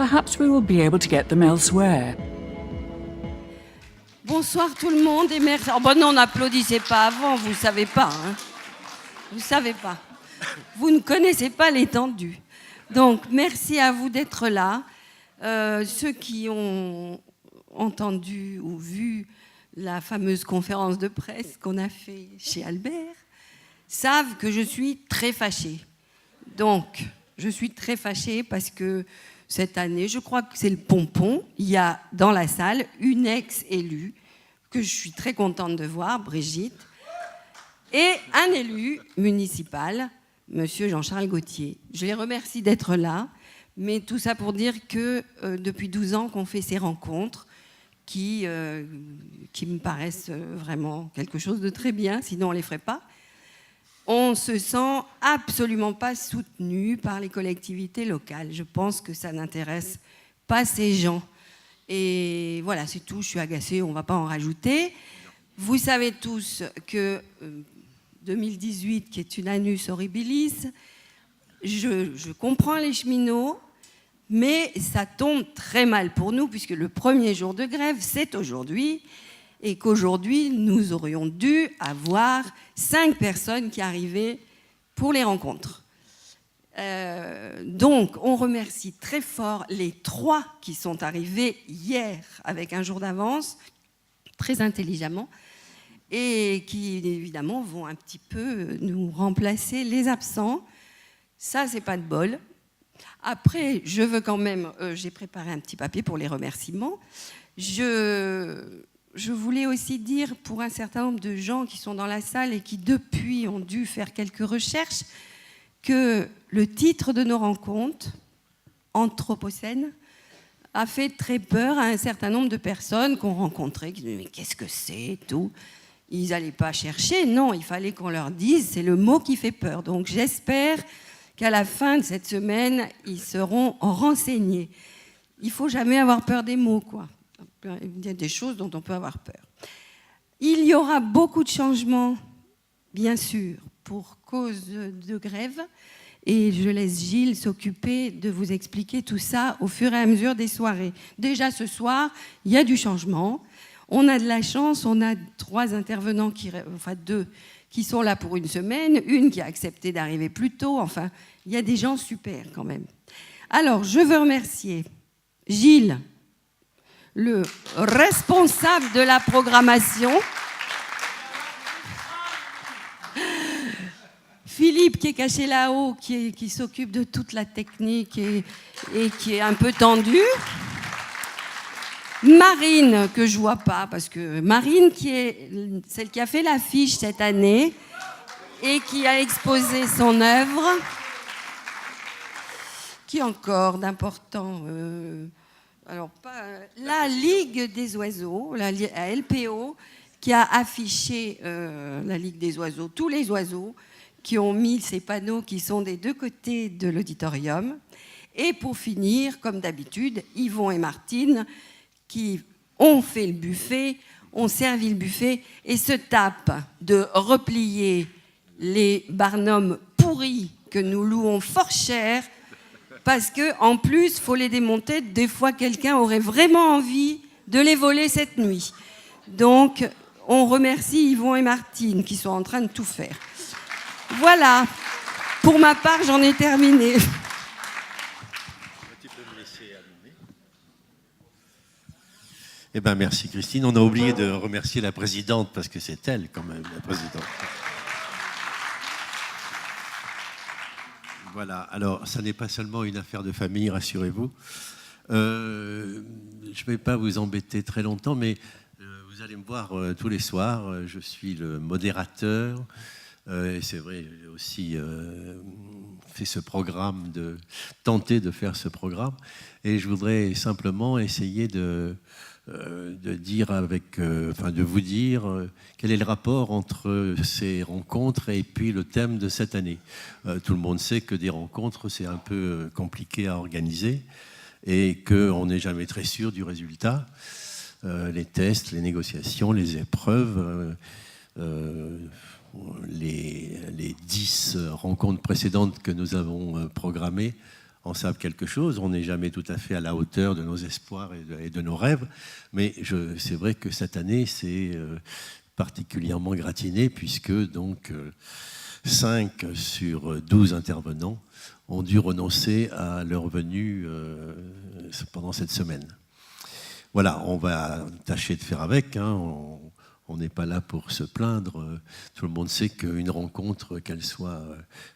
Perhaps we will be able to get them elsewhere. Bonsoir tout le monde et merci. Oh bon non, n'applaudissez pas avant, vous ne savez pas. Hein. Vous ne savez pas. Vous ne connaissez pas l'étendue. Donc, merci à vous d'être là. Ceux qui ont entendu ou vu la fameuse conférence de presse qu'on a fait chez Albert savent que je suis très fâchée. Donc, je suis très fâchée parce que cette année, je crois que c'est le pompon. Il y a dans la salle une ex-élue que je suis très contente de voir, Brigitte, et un élu municipal, Monsieur Jean-Charles Gauthier. Je les remercie d'être là, mais tout ça pour dire que depuis 12 ans qu'on fait ces rencontres qui me paraissent vraiment quelque chose de très bien, sinon on ne les ferait pas. On ne se sent absolument pas soutenu par les collectivités locales. Je pense que ça n'intéresse pas ces gens. Et voilà, c'est tout, je suis agacée, on ne va pas en rajouter. Vous savez tous que 2018, qui est une annus horribilis, je comprends les cheminots, mais ça tombe très mal pour nous, puisque le premier jour de grève, c'est aujourd'hui, et qu'aujourd'hui, nous aurions dû avoir 5 personnes qui arrivaient pour les rencontres. Donc, on remercie très fort les 3 qui sont arrivés hier avec un jour d'avance, très intelligemment, et qui, évidemment, vont un petit peu nous remplacer les absents. Ça, c'est pas de bol. Après, je veux quand même... j'ai préparé un petit papier pour les remerciements. Je voulais aussi dire, pour un certain nombre de gens qui sont dans la salle et qui, depuis, ont dû faire quelques recherches, que le titre de nos rencontres, Anthropocène, a fait très peur à un certain nombre de personnes qu'on rencontrait, qui disaient « mais qu'est-ce que c'est ?» tout. Ils n'allaient pas chercher, non, il fallait qu'on leur dise, c'est le mot qui fait peur. Donc j'espère qu'à la fin de cette semaine, ils seront renseignés. Il ne faut jamais avoir peur des mots, quoi. Il y a des choses dont on peut avoir peur. Il y aura beaucoup de changements, bien sûr, pour cause de grève. Et je laisse Gilles s'occuper de vous expliquer tout ça au fur et à mesure des soirées. Déjà ce soir, il y a du changement. On a de la chance, on a 3 intervenants, enfin 2, qui sont là pour une semaine, une qui a accepté d'arriver plus tôt. Enfin, il y a des gens super quand même. Alors, je veux remercier Gilles, le responsable de la programmation, Philippe qui est caché là-haut, qui s'occupe de toute la technique et qui est un peu tendu, Marine, que je ne vois pas, parce que Marine, qui est celle qui a fait l'affiche cette année et qui a exposé son œuvre, qui encore d'important... alors, la Ligue des oiseaux, la LPO, qui a affiché la Ligue des oiseaux, tous les oiseaux, qui ont mis ces panneaux qui sont des 2 côtés de l'auditorium. Et pour finir, comme d'habitude, Yvon et Martine, qui ont fait le buffet, ont servi le buffet et se tapent de replier les barnums pourris que nous louons fort cher, parce qu'en plus, il faut les démonter. Des fois, quelqu'un aurait vraiment envie de les voler cette nuit. Donc, on remercie Yvon et Martine qui sont en train de tout faire. Voilà. Pour ma part, j'en ai terminé. Tu peux me laisser allumer. Eh bien, merci Christine. On a oublié de remercier la présidente, parce que c'est elle, quand même, la présidente. Voilà, alors ça n'est pas seulement une affaire de famille, rassurez-vous. Je ne vais pas vous embêter très longtemps, mais vous allez me voir tous les soirs. Je suis le modérateur. Et c'est vrai, j'ai aussi fait ce programme, tenter de faire ce programme. Et je voudrais simplement essayer de dire de vous dire quel est le rapport entre ces rencontres et puis le thème de cette année. Tout le monde sait que des rencontres, c'est un peu compliqué à organiser et qu'on n'est jamais très sûr du résultat. Les tests, les négociations, les épreuves, les 10 rencontres précédentes que nous avons programmées en savent quelque chose. On n'est jamais tout à fait à la hauteur de nos espoirs et de nos rêves. Mais c'est vrai que cette année, c'est particulièrement gratiné, puisque donc 5 sur 12 intervenants ont dû renoncer à leur venue pendant cette semaine. Voilà, on va tâcher de faire avec. On n'est pas là pour se plaindre. Tout le monde sait qu'une rencontre, qu'elle soit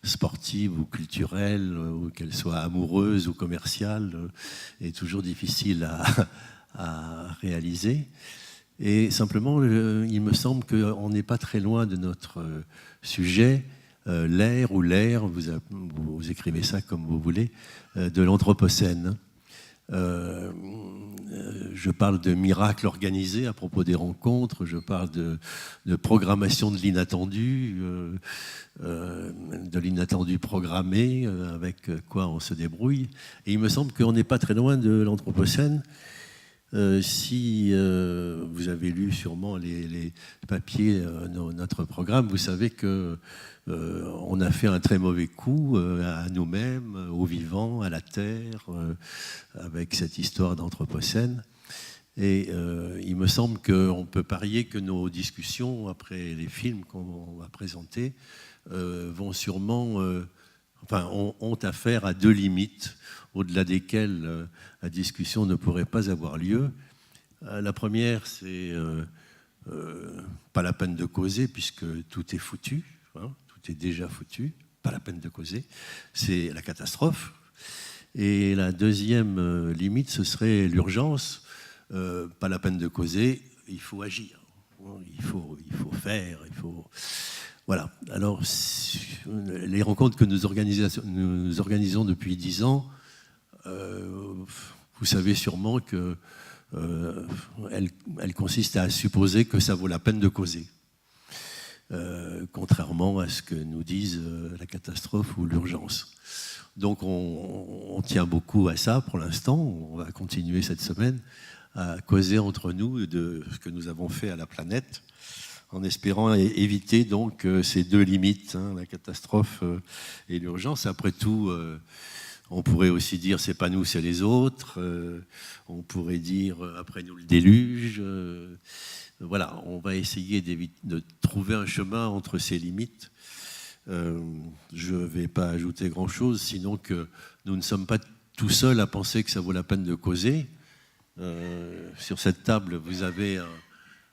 sportive ou culturelle, ou qu'elle soit amoureuse ou commerciale, est toujours difficile à réaliser. Et simplement, il me semble qu'on n'est pas très loin de notre sujet, l'ère, vous écrivez ça comme vous voulez, de l'Anthropocène. Je parle de miracles organisés à propos des rencontres, je parle de programmation de l'inattendu, programmé, avec quoi on se débrouille. Et il me semble qu'on n'est pas très loin de l'Anthropocène. Si vous avez lu sûrement les papiers de notre programme, vous savez que on a fait un très mauvais coup à nous-mêmes, aux vivants, à la Terre, avec cette histoire d'Anthropocène. Et il me semble qu'on peut parier que nos discussions, après les films qu'on va présenter, vont sûrement, ont affaire à 2 limites, au-delà desquelles la discussion ne pourrait pas avoir lieu. La première, c'est pas la peine de causer, puisque tout est foutu, tout est déjà foutu, pas la peine de causer, c'est la catastrophe. Et la deuxième limite, ce serait l'urgence, pas la peine de causer, il faut agir, il faut faire, il faut... Voilà. Alors, les rencontres que nous organisons depuis 10 ans, vous savez sûrement qu'elle consiste à supposer que ça vaut la peine de causer, contrairement à ce que nous disent la catastrophe ou l'urgence. Donc on tient beaucoup à ça pour l'instant. On va continuer cette semaine à causer entre nous de ce que nous avons fait à la planète, en espérant éviter donc ces 2 limites, la catastrophe et l'urgence. Après tout, on pourrait aussi dire c'est pas nous, c'est les autres. On pourrait dire après nous le déluge. Voilà, on va essayer de trouver un chemin entre ces limites. Je ne vais pas ajouter grand-chose, sinon que nous ne sommes pas tout seuls à penser que ça vaut la peine de causer. Sur cette table, vous avez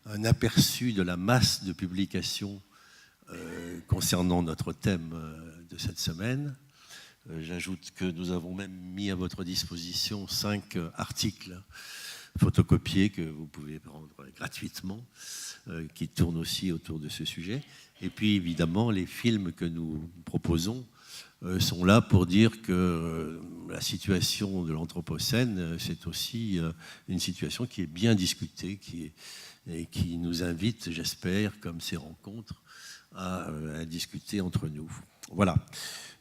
un aperçu de la masse de publications concernant notre thème de cette semaine. J'ajoute que nous avons même mis à votre disposition 5 articles photocopiés que vous pouvez prendre gratuitement, qui tournent aussi autour de ce sujet. Et puis évidemment, les films que nous proposons sont là pour dire que la situation de l'Anthropocène, c'est aussi une situation qui est bien discutée, et qui nous invite, j'espère, comme ces rencontres, à discuter entre nous. Voilà.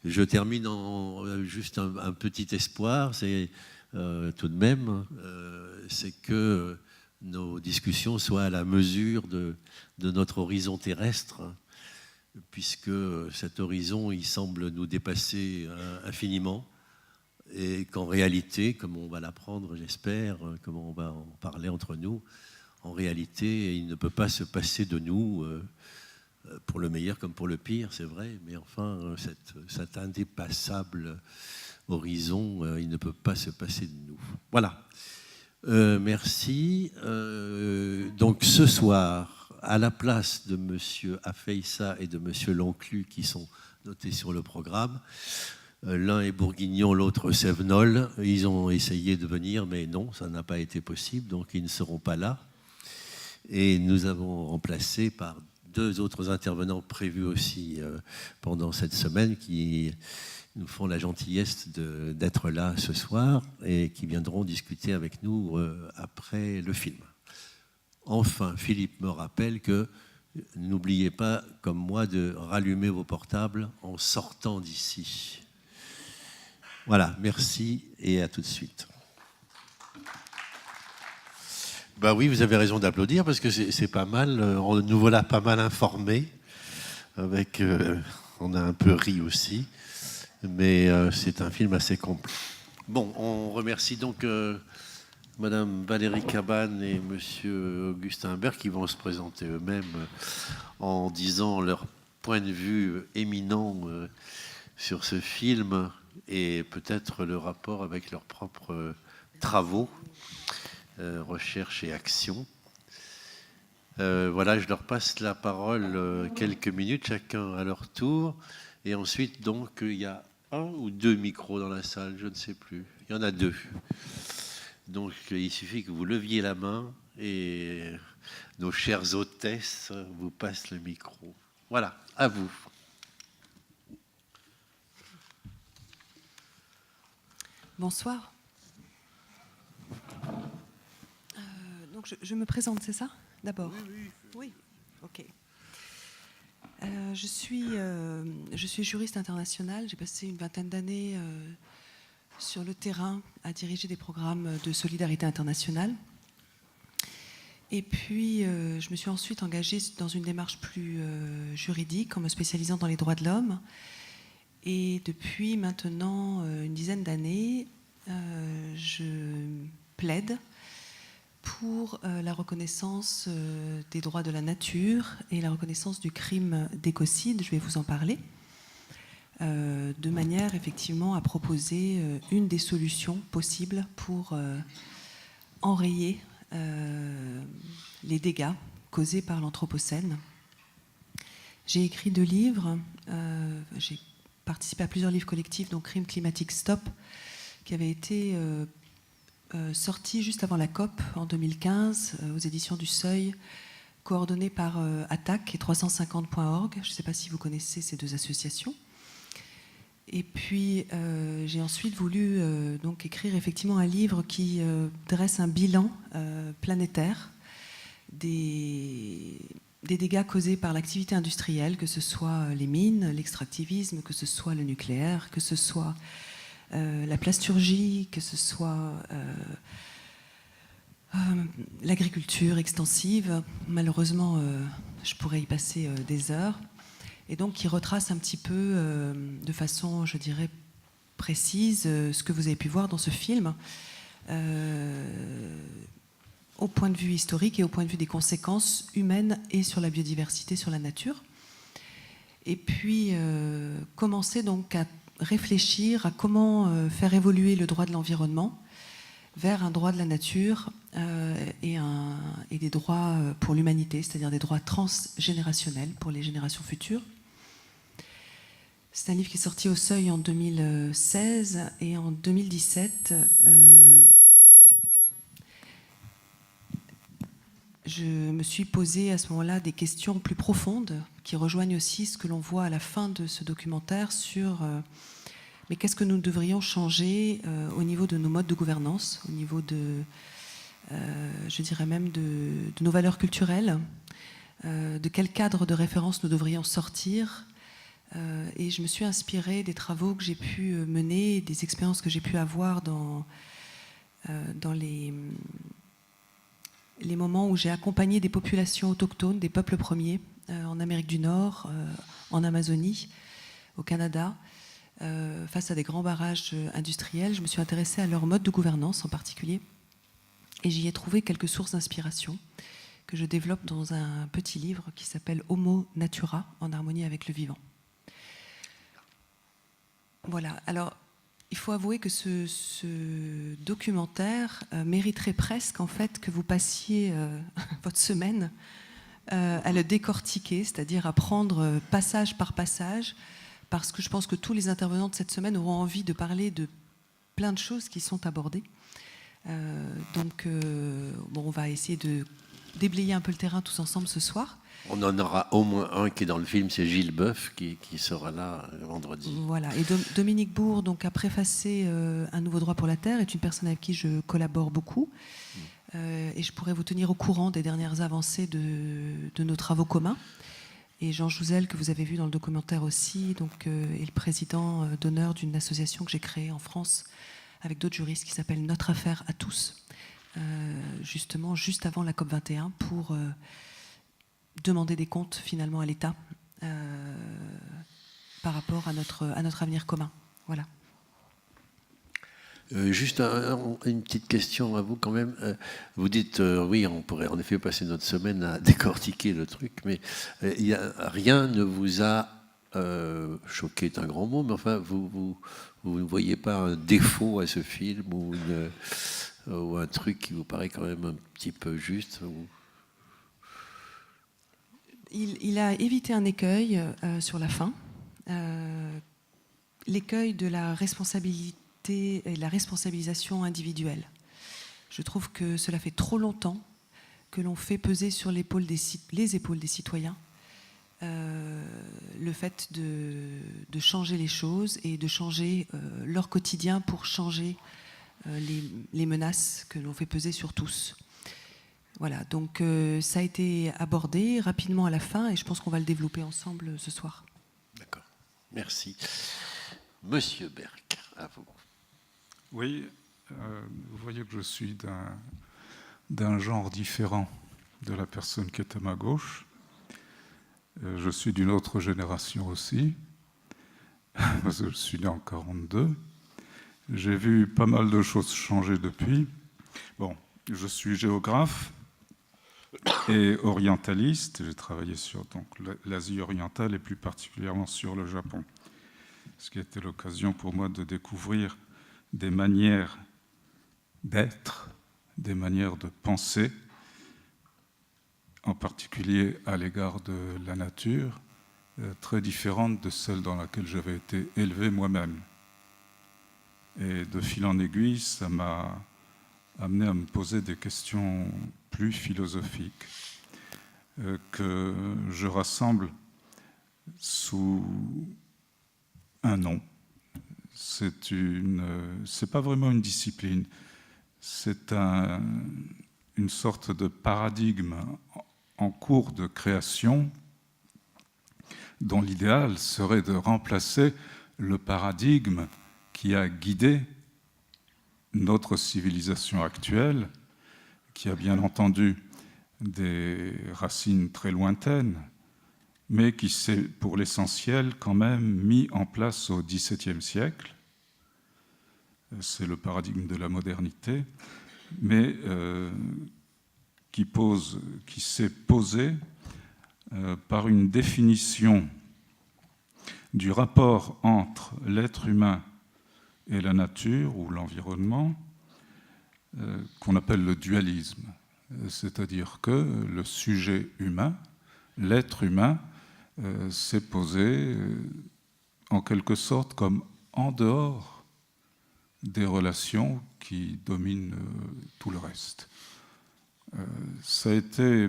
Je termine en juste un petit espoir, c'est tout de même, c'est que nos discussions soient à la mesure de notre horizon terrestre, puisque cet horizon, il semble nous dépasser infiniment, et qu'en réalité, comme on va l'apprendre, j'espère, comme on va en parler entre nous, en réalité, il ne peut pas se passer de nous, pour le meilleur comme pour le pire, c'est vrai, mais enfin, cet indépassable horizon, il ne peut pas se passer de nous. Voilà. Merci. Donc ce soir, à la place de M. Afeissa et de M. Lonclu, qui sont notés sur le programme, l'un est bourguignon, l'autre Cévenol. Ils ont essayé de venir, mais non, ça n'a pas été possible, donc ils ne seront pas là. Et nous avons remplacé par 2 autres intervenants prévus aussi pendant cette semaine qui nous font la gentillesse d'être là ce soir et qui viendront discuter avec nous après le film. Enfin, Philippe me rappelle que n'oubliez pas, comme moi, de rallumer vos portables en sortant d'ici. Voilà, merci et à tout de suite. Ben oui, vous avez raison d'applaudir parce que c'est pas mal. Nous voilà pas mal informés. On a un peu ri aussi. mais c'est un film assez complet. Bon, on remercie donc Madame Valérie Cabane et Monsieur Augustin Imbert qui vont se présenter eux-mêmes en disant leur point de vue éminent sur ce film et peut-être le rapport avec leurs propres travaux, recherche et action. Voilà, je leur passe la parole quelques minutes, chacun à leur tour. Et ensuite, donc, il y a 1 ou 2 micros dans la salle, je ne sais plus. Il y en a 2. Donc, il suffit que vous leviez la main et nos chères hôtesses vous passent le micro. Voilà, à vous. Bonsoir. Donc je me présente, c'est ça, d'abord? Oui. Ok. Je suis juriste internationale. J'ai passé une vingtaine d'années sur le terrain à diriger des programmes de solidarité internationale. Et puis, je me suis ensuite engagée dans une démarche plus juridique en me spécialisant dans les droits de l'homme. Et depuis maintenant une dizaine d'années, je plaide pour la reconnaissance des droits de la nature et la reconnaissance du crime d'écocide. Je vais vous en parler. De manière effectivement à proposer une des solutions possibles pour enrayer les dégâts causés par l'Anthropocène. J'ai écrit 2 livres. J'ai participé à plusieurs livres collectifs, dont Crime climatique stop, qui avait été sorti juste avant la COP en 2015 aux éditions du Seuil, coordonné par ATTAC et 350.org. Je ne sais pas si vous connaissez ces 2 associations. Et puis j'ai ensuite voulu donc écrire effectivement un livre qui dresse un bilan planétaire des dégâts causés par l'activité industrielle, que ce soit les mines, l'extractivisme, que ce soit le nucléaire, que ce soit la plasturgie, que ce soit l'agriculture extensive. Malheureusement, je pourrais y passer des heures. Et donc qui retrace un petit peu de façon, je dirais, précise ce que vous avez pu voir dans ce film, au point de vue historique et au point de vue des conséquences humaines et sur la biodiversité, sur la nature. Et puis commencer donc à réfléchir à comment faire évoluer le droit de l'environnement vers un droit de la nature et des droits pour l'humanité, c'est-à-dire des droits transgénérationnels pour les générations futures. C'est un livre qui est sorti au Seuil en 2016 et en 2017. Je me suis posé à ce moment-là des questions plus profondes qui rejoignent aussi ce que l'on voit à la fin de ce documentaire sur mais qu'est-ce que nous devrions changer au niveau de nos modes de gouvernance, au niveau de, je dirais même de nos valeurs culturelles, de quel cadre de référence nous devrions sortir. Et je me suis inspirée des travaux que j'ai pu mener, des expériences que j'ai pu avoir dans les moments où j'ai accompagné des populations autochtones, des peuples premiers, en Amérique du Nord, en Amazonie, au Canada, face à des grands barrages industriels. Je me suis intéressée à leur mode de gouvernance en particulier, et j'y ai trouvé quelques sources d'inspiration que je développe dans un petit livre qui s'appelle Homo Natura, en harmonie avec le vivant. Voilà, alors il faut avouer que ce documentaire mériterait presque en fait que vous passiez votre semaine à le décortiquer, c'est-à-dire à prendre passage par passage, parce que je pense que tous les intervenants de cette semaine auront envie de parler de plein de choses qui sont abordées. Donc bon, on va essayer de déblayer un peu le terrain tous ensemble ce soir. On en aura au moins un qui est dans le film, c'est Gilles Boeuf qui sera là vendredi. Voilà, et Dominique Bourg donc, a préfacé Un nouveau droit pour la Terre, est une personne avec qui je collabore beaucoup. Et je pourrais vous tenir au courant des dernières avancées de nos travaux communs. Et Jean Jouzel, que vous avez vu dans le documentaire aussi, donc, est le président d'honneur d'une association que j'ai créée en France avec d'autres juristes qui s'appelle Notre Affaire à tous, justement juste avant la COP21 pour demander des comptes finalement à l'État par rapport à notre avenir commun. Voilà. Juste une petite question à vous quand même. Vous dites, oui, on pourrait en effet passer notre semaine à décortiquer le truc, mais rien ne vous a choqué, est un grand mot, mais enfin, vous ne voyez pas un défaut à ce film ou un truc qui vous paraît quand même un petit peu juste Il a évité un écueil sur la fin, l'écueil de la responsabilité et la responsabilisation individuelle. Je trouve que cela fait trop longtemps que l'on fait peser sur les épaules des citoyens le fait de changer les choses et de changer leur quotidien pour changer les menaces que l'on fait peser sur tous. Voilà, donc ça a été abordé rapidement à la fin et je pense qu'on va le développer ensemble ce soir. D'accord, merci. Monsieur Berck, à vous. Oui, vous voyez que je suis d'un genre différent de la personne qui est à ma gauche. Je suis d'une autre génération aussi, parce que je suis né en 1942. J'ai vu pas mal de choses changer depuis. Bon, je suis géographe et orientaliste. J'ai travaillé sur l'Asie orientale et plus particulièrement sur le Japon, ce qui a été l'occasion pour moi de découvrir des manières d'être, des manières de penser, en particulier à l'égard de la nature, très différentes de celles dans laquelle j'avais été élevé moi-même. Et de fil en aiguille, ça m'a amené à me poser des questions plus philosophiques que je rassemble sous un nom. C'est pas vraiment une discipline, c'est une sorte de paradigme en cours de création dont l'idéal serait de remplacer le paradigme qui a guidé notre civilisation actuelle, qui a bien entendu des racines très lointaines, mais qui s'est pour l'essentiel quand même mis en place au XVIIe siècle. C'est le paradigme de la modernité, mais qui s'est posé par une définition du rapport entre l'être humain et la nature ou l'environnement qu'on appelle le dualisme. C'est-à-dire que le sujet humain, l'être humain, s'est posé en quelque sorte comme en dehors des relations qui dominent tout le reste. Ça a été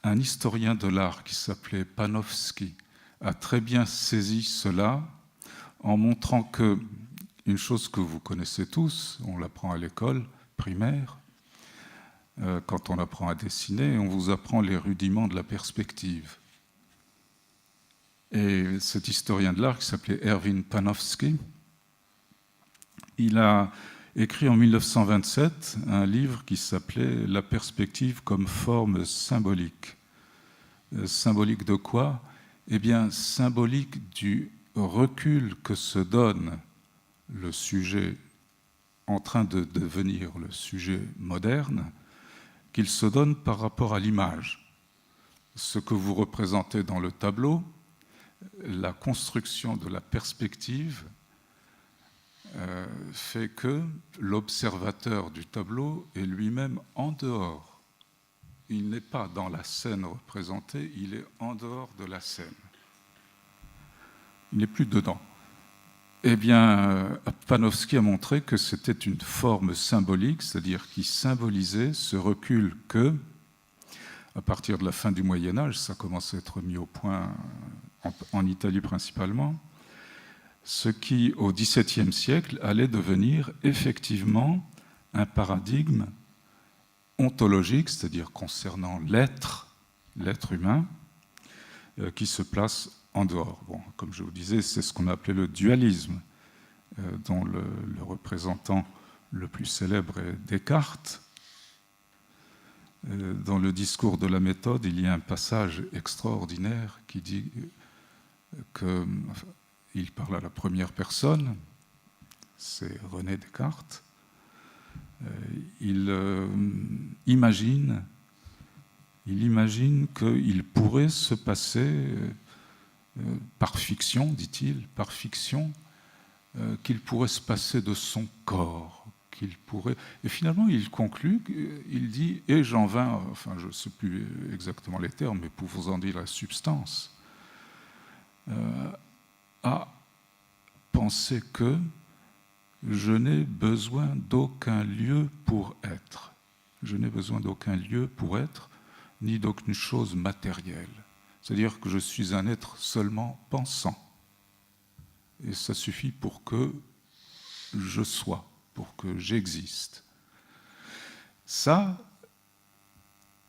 un historien de l'art qui s'appelait Panofsky a très bien saisi cela en montrant que une chose que vous connaissez tous, on l'apprend à l'école primaire, quand on apprend à dessiner, on vous apprend les rudiments de la perspective. Et cet historien de l'art qui s'appelait Erwin Panofsky, il a écrit en 1927 un livre qui s'appelait « La perspective comme forme symbolique ». Symbolique de quoi ? Eh bien, symbolique du recul que se donne le sujet en train de devenir le sujet moderne, qu'il se donne par rapport à l'image. Ce que vous représentez dans le tableau, la construction de la perspective fait que l'observateur du tableau est lui-même en dehors. Il n'est pas dans la scène représentée, il est en dehors de la scène. Il n'est plus dedans. Eh bien, Panofsky a montré que c'était une forme symbolique, c'est-à-dire qui symbolisait ce recul que, à partir de la fin du Moyen-Âge, ça commence à être mis au point en Italie principalement, ce qui, au XVIIe siècle, allait devenir effectivement un paradigme ontologique, c'est-à-dire concernant l'être humain, qui se place en dehors. Bon, comme je vous disais, c'est ce qu'on appelait le dualisme, dont le représentant le plus célèbre est Descartes. Dans le discours de la méthode, il y a un passage extraordinaire qui dit que il parle à la première personne, c'est René Descartes. Il imagine qu'il pourrait se passer, par fiction, dit-il, par fiction, qu'il pourrait se passer de son corps, qu'il pourrait... Et finalement, il conclut, il dit, et j'en vins, enfin, je ne sais plus exactement les termes, mais pour vous en dire la substance, à penser que je n'ai besoin d'aucun lieu pour être. Je n'ai besoin d'aucun lieu pour être, ni d'aucune chose matérielle. C'est-à-dire que je suis un être seulement pensant. Et ça suffit pour que je sois, pour que j'existe. Ça,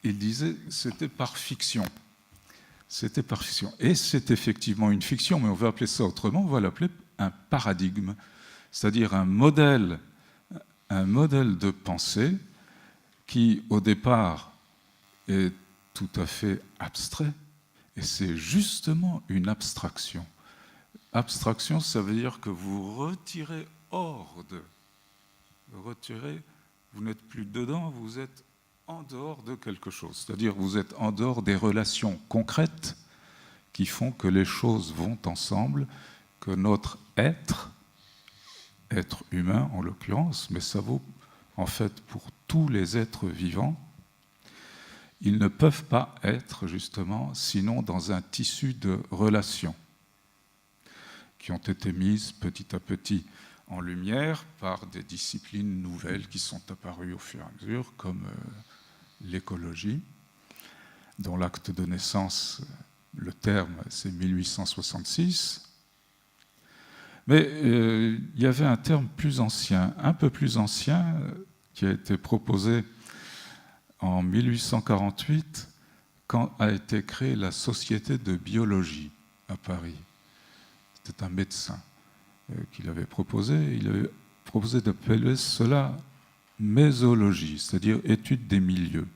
il disait, c'était par fiction. C'était par fiction. Et c'est effectivement une fiction, mais on va appeler ça autrement, on va l'appeler un paradigme, c'est-à-dire un modèle de pensée qui, au départ, est tout à fait abstrait, et c'est justement une abstraction. Abstraction, ça veut dire que vous retirez hors de... Vous n'êtes plus dedans, vous êtes en dehors de quelque chose. C'est-à-dire vous êtes en dehors des relations concrètes qui font que les choses vont ensemble, que notre être humain en l'occurrence, mais ça vaut en fait pour tous les êtres vivants, ils ne peuvent pas être justement sinon dans un tissu de relations qui ont été mises petit à petit en lumière par des disciplines nouvelles qui sont apparues au fur et à mesure, comme l'écologie, dont l'acte de naissance, le terme, c'est 1866. Mais il y avait un terme plus ancien, un peu plus ancien, qui a été proposé en 1848, quand a été créée la Société de biologie à Paris. C'était un médecin qui l'avait proposé. Il avait proposé d'appeler cela mésologie, c'est-à-dire étude des milieux,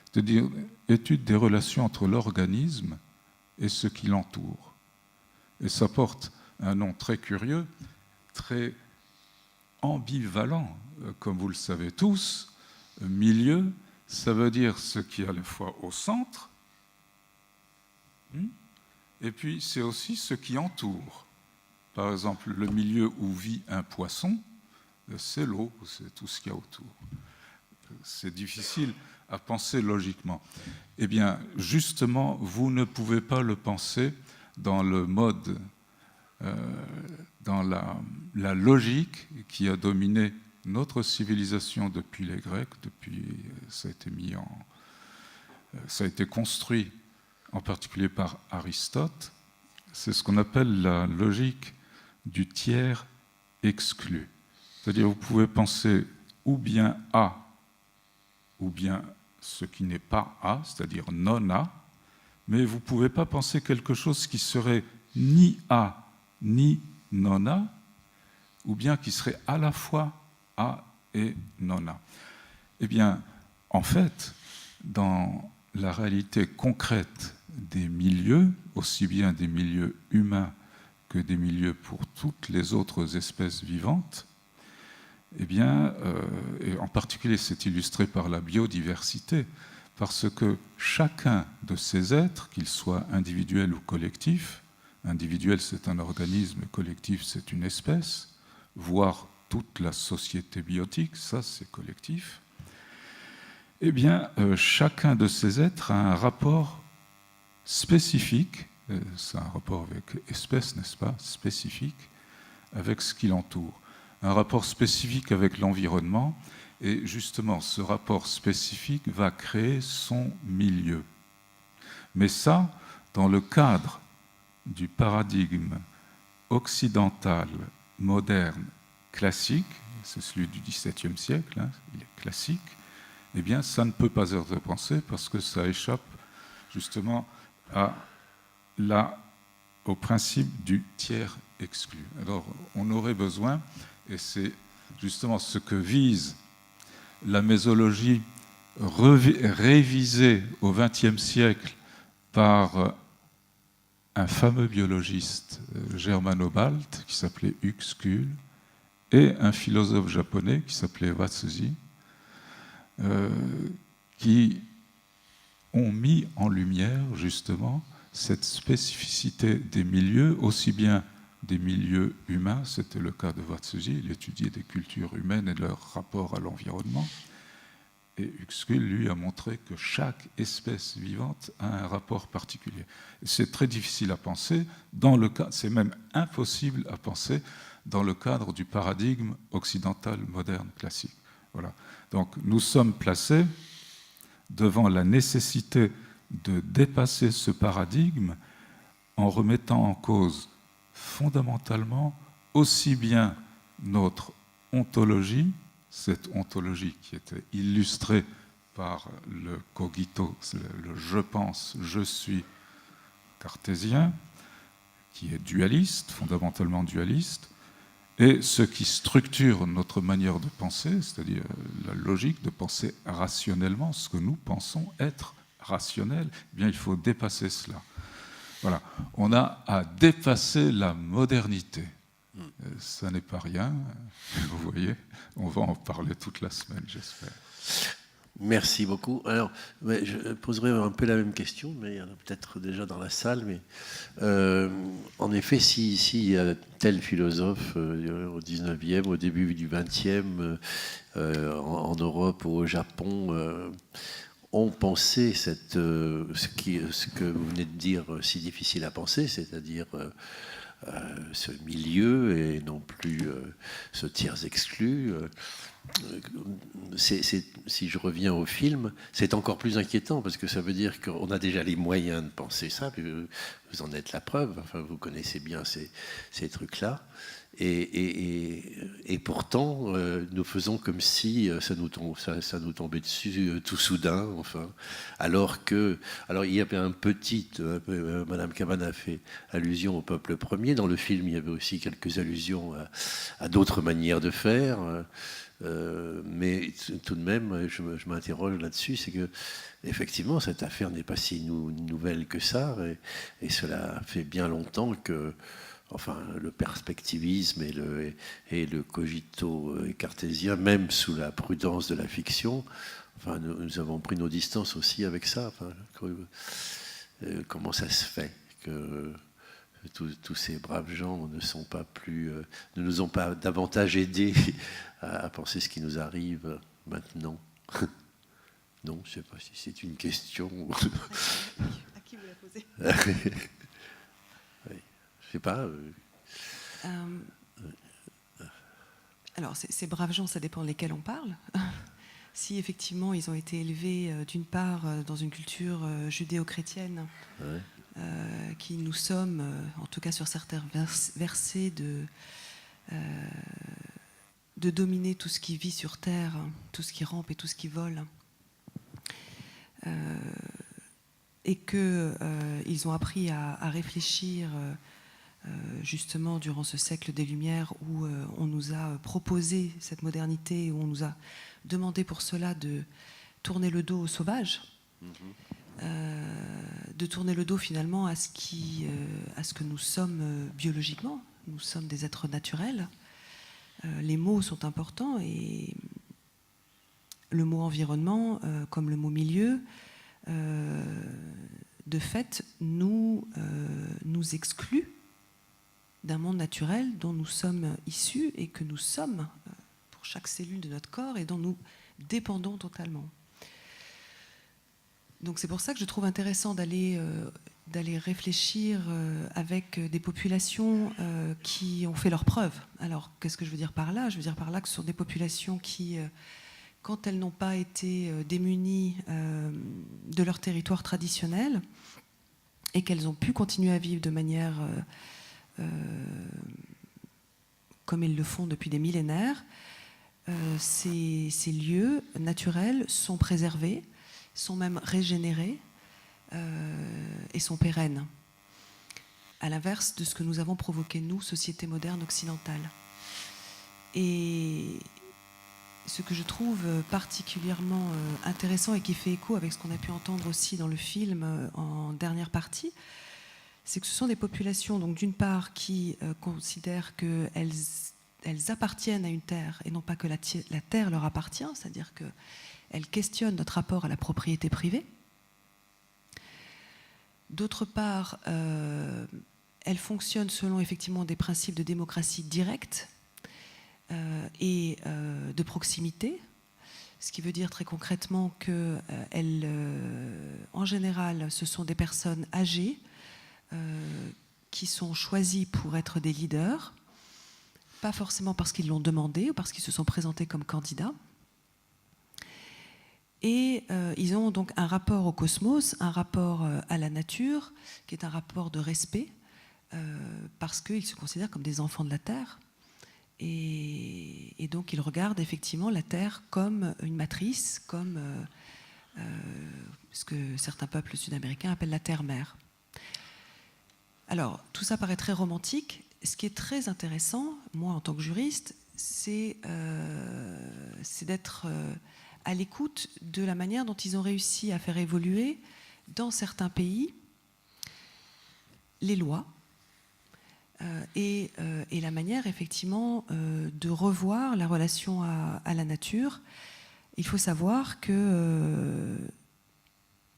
c'est-à-dire étude des relations entre l'organisme et ce qui l'entoure. Et ça porte un nom très curieux, très ambivalent, comme vous le savez tous. Milieu, ça veut dire ce qui est à la fois au centre, et puis c'est aussi ce qui entoure. Par exemple, le milieu où vit un poisson, c'est l'eau, c'est tout ce qu'il y a autour. C'est difficile à penser logiquement. Eh bien, justement, vous ne pouvez pas le penser dans le mode, dans la logique qui a dominé notre civilisation depuis les Grecs, ça a été construit en particulier par Aristote. C'est ce qu'on appelle la logique du tiers exclu. C'est-à-dire vous pouvez penser ou bien A, ou bien ce qui n'est pas A, c'est-à-dire non A, mais vous ne pouvez pas penser quelque chose qui serait ni A, ni non A, ou bien qui serait à la fois A et non A. Eh bien, en fait, dans la réalité concrète des milieux, aussi bien des milieux humains que des milieux pour toutes les autres espèces vivantes, eh bien, et en particulier c'est illustré par la biodiversité, parce que chacun de ces êtres, qu'ils soient individuels ou collectifs, individuel c'est un organisme, collectif c'est une espèce, voire toute la société biotique, ça c'est collectif, eh bien, chacun de ces êtres a un rapport spécifique, c'est un rapport avec espèce, n'est-ce pas, spécifique, avec ce qui l'entoure. Un rapport spécifique avec l'environnement, et justement, ce rapport spécifique va créer son milieu. Mais ça, dans le cadre du paradigme occidental, moderne, classique, c'est celui du XVIIe siècle, hein, il est classique, eh bien, ça ne peut pas être pensé parce que ça échappe justement au principe du tiers exclu. Alors, on aurait besoin, et c'est justement ce que vise la mésologie révisée au XXe siècle par un fameux biologiste germano-balte qui s'appelait Uexküll et un philosophe japonais qui s'appelait Watsuzi, qui ont mis en lumière justement cette spécificité des milieux, aussi bien des milieux humains, c'était le cas de Watsuzi, il étudiait des cultures humaines et leur rapport à l'environnement, et Uexküll, lui, a montré que chaque espèce vivante a un rapport particulier. C'est très difficile à penser, c'est même impossible à penser dans le cadre du paradigme occidental moderne classique. Voilà. Donc nous sommes placés devant la nécessité de dépasser ce paradigme en remettant en cause fondamentalement aussi bien notre ontologie, cette ontologie qui était illustrée par le cogito, le je pense, je suis cartésien, qui est dualiste, fondamentalement dualiste, et ce qui structure notre manière de penser, c'est-à-dire la logique de penser rationnellement, ce que nous pensons être rationnel, eh bien, il faut dépasser cela. Voilà. On a à dépasser la modernité. Ça n'est pas rien, vous voyez. On va en parler toute la semaine, j'espère. Merci beaucoup. Alors, je poserai un peu la même question, mais il y en a peut-être déjà dans la salle. Mais en effet, si y a tel philosophe au 19e, au début du 20e, en Europe ou au Japon, ont pensé ce que vous venez de dire si difficile à penser, c'est-à-dire ce milieu et non plus ce tiers exclu. Si je reviens au film, c'est encore plus inquiétant parce que ça veut dire qu'on a déjà les moyens de penser ça. Vous en êtes la preuve. Enfin, vous connaissez bien ces trucs-là. Et pourtant, nous faisons comme si ça nous tombait dessus tout soudain. Enfin, alors il y avait Madame Cabane a fait allusion au peuple premier. Dans le film, il y avait aussi quelques allusions à d'autres manières de faire. Mais tout de même, je m'interroge là-dessus, c'est que effectivement, cette affaire n'est pas si nouvelle que ça, et cela fait bien longtemps que, enfin, le perspectivisme et le cogito cartésien, même sous la prudence de la fiction, enfin, nous avons pris nos distances aussi avec ça. Enfin, comment ça se fait que tous ces braves gens ne nous ont pas davantage aidés à penser ce qui nous arrive maintenant. Non, je ne sais pas si c'est une question. À qui vous la posez? Oui, je ne sais pas. Alors, ces braves gens, ça dépend lesquels on parle. Si effectivement ils ont été élevés d'une part dans une culture judéo-chrétienne, ouais. Qui nous sommes, en tout cas sur certains versets, de dominer tout ce qui vit sur terre, tout ce qui rampe et tout ce qui vole, et qu'ils ont appris à réfléchir justement durant ce siècle des Lumières où on nous a proposé cette modernité, où on nous a demandé pour cela de tourner le dos aux sauvages. De tourner le dos finalement à ce que nous sommes biologiquement. Nous sommes des êtres naturels. Les mots sont importants et le mot environnement, comme le mot milieu, de fait, nous exclut d'un monde naturel dont nous sommes issus et que nous sommes pour chaque cellule de notre corps et dont nous dépendons totalement. Donc c'est pour ça que je trouve intéressant d'aller réfléchir avec des populations qui ont fait leurs preuves. Alors, qu'est-ce que je veux dire par là? Je veux dire par là que ce sont des populations qui, quand elles n'ont pas été démunies de leur territoire traditionnel et qu'elles ont pu continuer à vivre de manière comme ils le font depuis des millénaires, ces lieux naturels sont préservés, sont même régénérés et sont pérennes, à l'inverse de ce que nous avons provoqué, nous, société moderne occidentale. Et ce que je trouve particulièrement intéressant et qui fait écho avec ce qu'on a pu entendre aussi dans le film en dernière partie, c'est que ce sont des populations, donc d'une part, qui considèrent qu'elles appartiennent à une terre et non pas que la terre leur appartient, c'est-à-dire qu'elles questionnent notre rapport à la propriété privée. D'autre part, elles fonctionnent selon effectivement des principes de démocratie directe et de proximité, ce qui veut dire très concrètement que en général, ce sont des personnes âgées qui sont choisies pour être des leaders, pas forcément parce qu'ils l'ont demandé ou parce qu'ils se sont présentés comme candidats. Et ils ont donc un rapport au cosmos, un rapport à la nature, qui est un rapport de respect, parce qu'ils se considèrent comme des enfants de la Terre. Et donc ils regardent effectivement la Terre comme une matrice, comme ce que certains peuples sud-américains appellent la Terre-mère. Alors, tout ça paraît très romantique. Ce qui est très intéressant, moi en tant que juriste, c'est d'être à l'écoute de la manière dont ils ont réussi à faire évoluer dans certains pays les lois et la manière effectivement de revoir la relation à la nature. Il faut savoir que,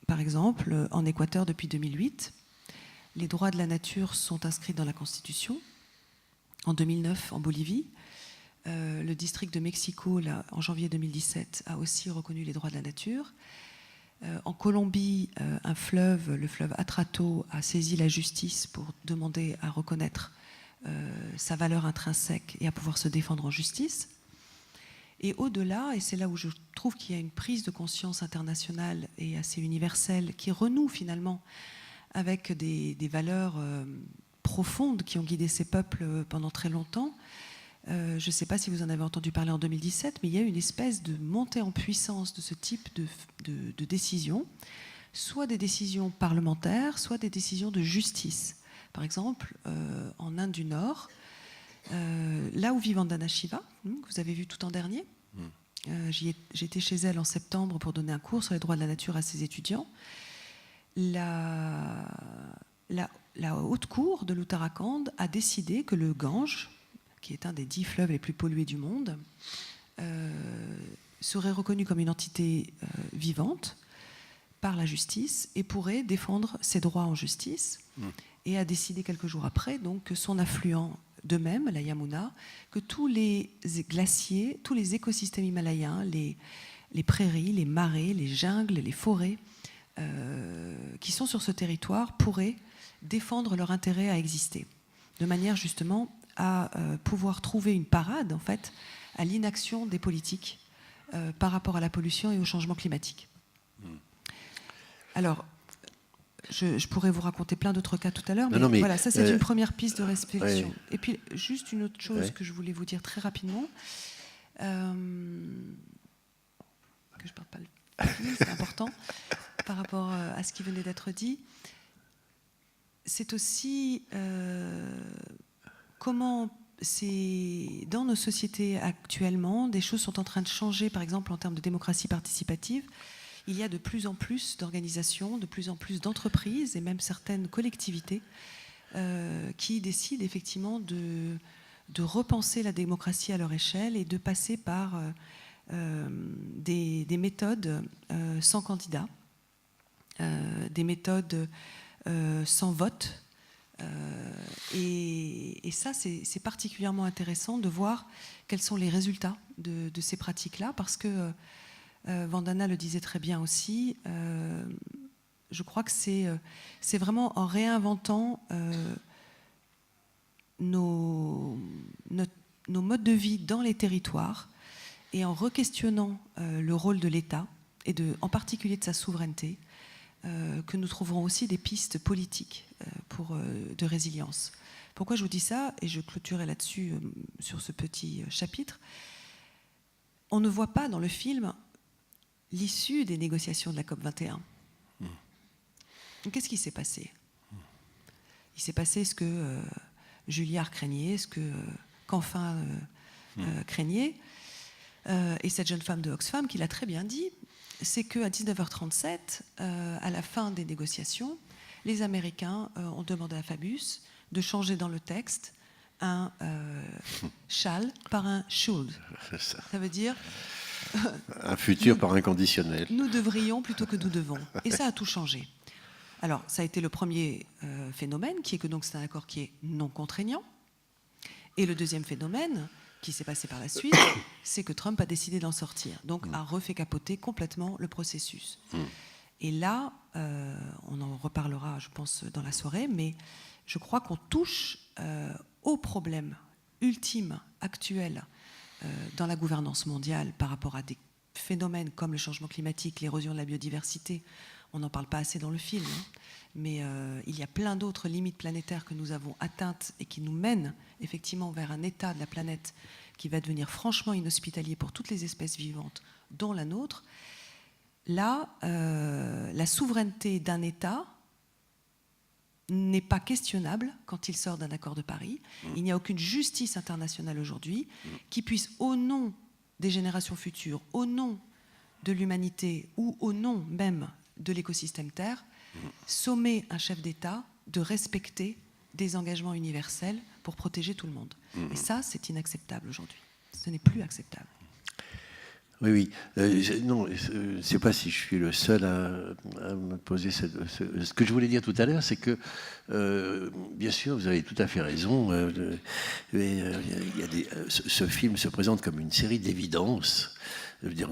par exemple, en Équateur depuis 2008, les droits de la nature sont inscrits dans la Constitution. En 2009, en Bolivie, le district de Mexico, là, en janvier 2017, a aussi reconnu les droits de la nature. En Colombie, le fleuve Atrato, a saisi la justice pour demander à reconnaître sa valeur intrinsèque et à pouvoir se défendre en justice. Et au-delà, et c'est là où je trouve qu'il y a une prise de conscience internationale et assez universelle qui renoue finalement avec des valeurs profondes qui ont guidé ces peuples pendant très longtemps. Je ne sais pas si vous en avez entendu parler en 2017, mais il y a une espèce de montée en puissance de ce type de décisions, soit des décisions parlementaires, soit des décisions de justice. Par exemple, en Inde du Nord, là où vit Vandana Shiva, que vous avez vu tout en dernier, j'étais chez elle en septembre pour donner un cours sur les droits de la nature à ses étudiants. La haute cour de l'Uttarakhand a décidé que le Gange, qui est un des 10 fleuves les plus pollués du monde, serait reconnu comme une entité vivante par la justice et pourrait défendre ses droits en justice, et a décidé quelques jours après donc, que son affluent de même, la Yamuna, que tous les glaciers, tous les écosystèmes himalayens, les prairies, les marais, les jungles, les forêts qui sont sur ce territoire pourraient défendre leur intérêt à exister, de manière justement à pouvoir trouver une parade en fait à l'inaction des politiques par rapport à la pollution et au changement climatique. Alors, je pourrais vous raconter plein d'autres cas tout à l'heure, mais voilà, ça c'est une première piste de réflexion. Ouais. Et puis juste une autre chose que je voulais vous dire très rapidement, que je ne parle pas le film, c'est important par rapport à ce qui venait d'être dit. C'est aussi comment dans nos sociétés actuellement, des choses sont en train de changer, par exemple en termes de démocratie participative. Il y a de plus en plus d'organisations, de plus en plus d'entreprises et même certaines collectivités qui décident effectivement de repenser la démocratie à leur échelle et de passer par des méthodes sans candidat, des méthodes sans vote. Et ça, c'est particulièrement intéressant de voir quels sont les résultats de ces pratiques-là, parce que Vandana le disait très bien aussi, je crois que c'est vraiment en réinventant nos modes de vie dans les territoires et en re-questionnant le rôle de l'État et en particulier de sa souveraineté, que nous trouverons aussi des pistes politiques de résilience. Pourquoi je vous dis ça, et je clôturerai là-dessus sur ce petit chapitre, on ne voit pas dans le film l'issue des négociations de la COP21. Qu'est-ce qui s'est passé ? Il s'est passé ce que Julliard craignait, ce que Canfin craignait, et cette jeune femme de Oxfam qui l'a très bien dit, c'est qu'à 19h37, à la fin des négociations, les Américains ont demandé à Fabius de changer dans le texte un shall par un should. Ça veut dire un futur par un conditionnel. Nous devrions plutôt que nous devons. Et ça a tout changé. Alors, ça a été le premier phénomène, qui est que donc c'est un accord qui est non contraignant. Et le deuxième phénomène, qui s'est passé par la suite, c'est que Trump a décidé d'en sortir. Donc, a refait capoter complètement le processus. Et là, on en reparlera, je pense, dans la soirée, mais je crois qu'on touche au problème ultime, actuel, dans la gouvernance mondiale par rapport à des phénomènes comme le changement climatique, l'érosion de la biodiversité. On n'en parle pas assez dans le film, hein, mais il y a plein d'autres limites planétaires que nous avons atteintes et qui nous mènent effectivement vers un état de la planète qui va devenir franchement inhospitalier pour toutes les espèces vivantes, dont la nôtre. Là, la souveraineté d'un État n'est pas questionnable quand il sort d'un accord de Paris. Il n'y a aucune justice internationale aujourd'hui qui puisse, au nom des générations futures, au nom de l'humanité ou au nom même de l'écosystème Terre, sommer un chef d'État de respecter des engagements universels pour protéger tout le monde. Et ça, c'est inacceptable aujourd'hui. Ce n'est plus acceptable. Oui. Non, je ne sais pas si je suis le seul à me poser ce que je voulais dire tout à l'heure, c'est que, bien sûr, vous avez tout à fait raison. Ce film se présente comme une série d'évidences. Je veux dire,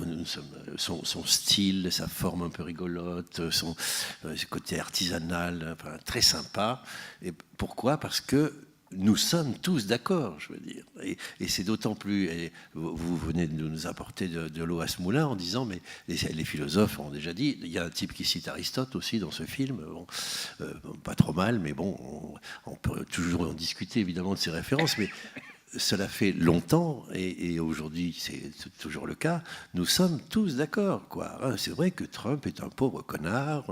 son style, sa forme un peu rigolote, son côté artisanal, enfin, très sympa. Et pourquoi ? Parce que nous sommes tous d'accord, je veux dire. Et c'est d'autant plus... vous venez de nous apporter de l'eau à ce moulin en disant, mais les philosophes ont déjà dit, il y a un type qui cite Aristote aussi dans ce film, pas trop mal, mais bon, on peut toujours en discuter évidemment de ses références, mais cela fait longtemps, et aujourd'hui c'est toujours le cas, nous sommes tous d'accord, quoi. C'est vrai que Trump est un pauvre connard,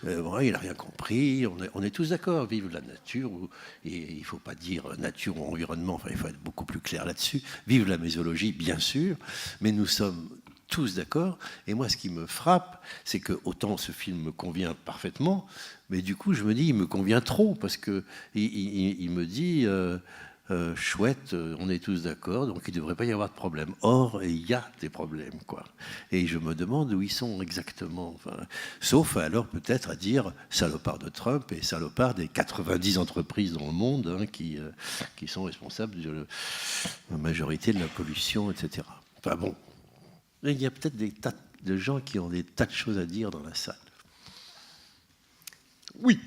il n'a rien compris, on est tous d'accord, vive la nature, et il ne faut pas dire nature ou environnement, enfin, il faut être beaucoup plus clair là-dessus, vive la mésologie, bien sûr, mais nous sommes tous d'accord, et moi ce qui me frappe, c'est que autant ce film me convient parfaitement, mais du coup je me dis, il me convient trop, parce que il me dit... chouette, on est tous d'accord, donc il ne devrait pas y avoir de problème. Or, il y a des problèmes, quoi. Et je me demande où ils sont exactement. Enfin, sauf alors peut-être à dire salopard de Trump et salopard des 90 entreprises dans le monde hein, qui sont responsables de la majorité de la pollution, etc. Enfin bon, il y a peut-être des tas de gens qui ont des tas de choses à dire dans la salle. Oui.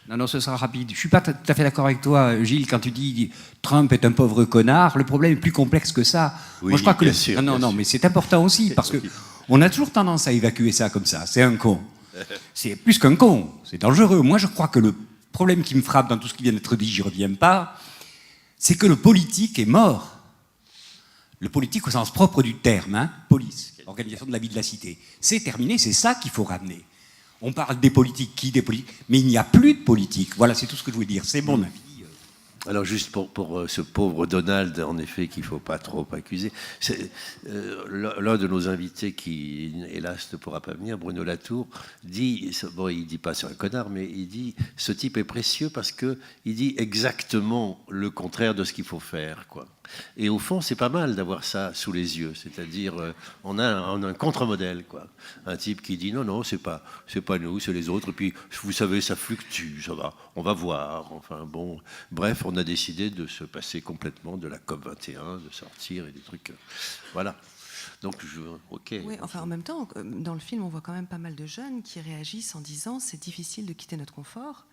Non, ce sera rapide. Je ne suis pas tout à fait d'accord avec toi, Gilles, quand tu dis Trump est un pauvre connard. Le problème est plus complexe que ça. Oui, moi, je crois que bien sûr, non, mais c'est important aussi, parce qu'on a toujours tendance à évacuer ça comme ça. C'est un con. C'est plus qu'un con. C'est dangereux. Moi, je crois que le problème qui me frappe dans tout ce qui vient d'être dit, j'y reviens pas, c'est que le politique est mort. Le politique au sens propre du terme, hein, police, organisation de la vie de la cité. C'est terminé, c'est ça qu'il faut ramener. On parle des politiques, mais il n'y a plus de politique. Voilà, c'est tout ce que je voulais dire. C'est mon avis. Alors juste pour ce pauvre Donald, en effet, qu'il ne faut pas trop accuser, c'est, l'un de nos invités qui, hélas, ne pourra pas venir, Bruno Latour, dit, bon, il ne dit pas c'est un connard, mais il dit, ce type est précieux parce qu'il dit exactement le contraire de ce qu'il faut faire, quoi. Et au fond, c'est pas mal d'avoir ça sous les yeux, c'est-à-dire on a un contre-modèle, quoi. Un type qui dit non, c'est pas nous, c'est les autres, et puis vous savez, ça fluctue, ça va, on va voir, enfin bon, bref, on a décidé de se passer complètement de la COP21, de sortir et des trucs, voilà. Donc, ok. Oui, enfin, en même temps, dans le film, on voit quand même pas mal de jeunes qui réagissent en disant c'est difficile de quitter notre confort.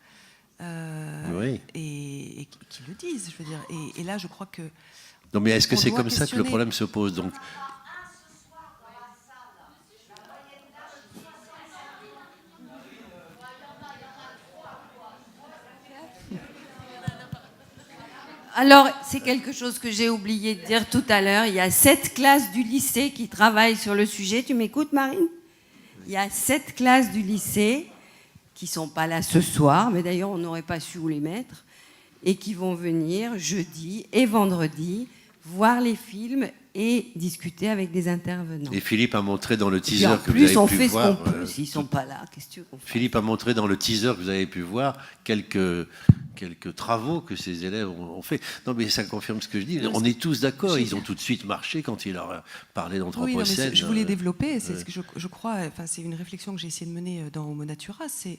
Oui. Et qui le disent, je veux dire. Et là, je crois que... Non, mais est-ce que c'est comme ça que le problème se pose donc? Alors, c'est quelque chose que j'ai oublié de dire tout à l'heure. Il y a 7 classes du lycée qui travaillent sur le sujet. Tu m'écoutes, Marine? Il y a 7 classes du lycée qui ne sont pas là ce soir, mais d'ailleurs, on n'aurait pas su où les mettre, et qui vont venir jeudi et vendredi voir les films et discuter avec des intervenants. Et Philippe a montré dans le Et puis teaser en que vous plus, avez on pu fait voir. ce qu'on peut. S'ils ne sont pas là, qu'est-ce que tu veux qu'on fasse ? Philippe a montré dans le teaser que vous avez pu voir quelques travaux que ces élèves ont fait. Non, mais ça confirme ce que je dis. Non, On est tous d'accord. j'ai- Ils ont tout de suite marché quand il leur a parlé Oui, non, mais d'Anthropocène. je voulais développer, c'est ce que je crois, enfin, c'est une réflexion que j'ai essayé de mener dans Homo Natura, c'est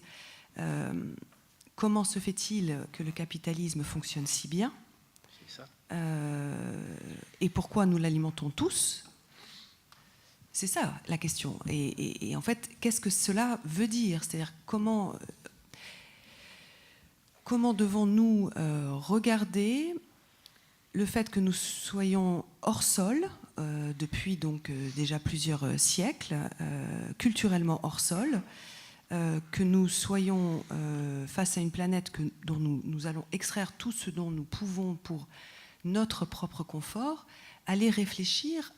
comment se fait-il que le capitalisme fonctionne si bien et pourquoi nous l'alimentons tous? C'est ça la question. Et en fait, qu'est-ce que cela veut dire? C'est-à-dire comment devons-nous regarder le fait que nous soyons hors sol depuis donc déjà plusieurs siècles, culturellement hors sol, que nous soyons face à une planète dont nous allons extraire tout ce dont nous pouvons pour notre propre confort, aller réfléchir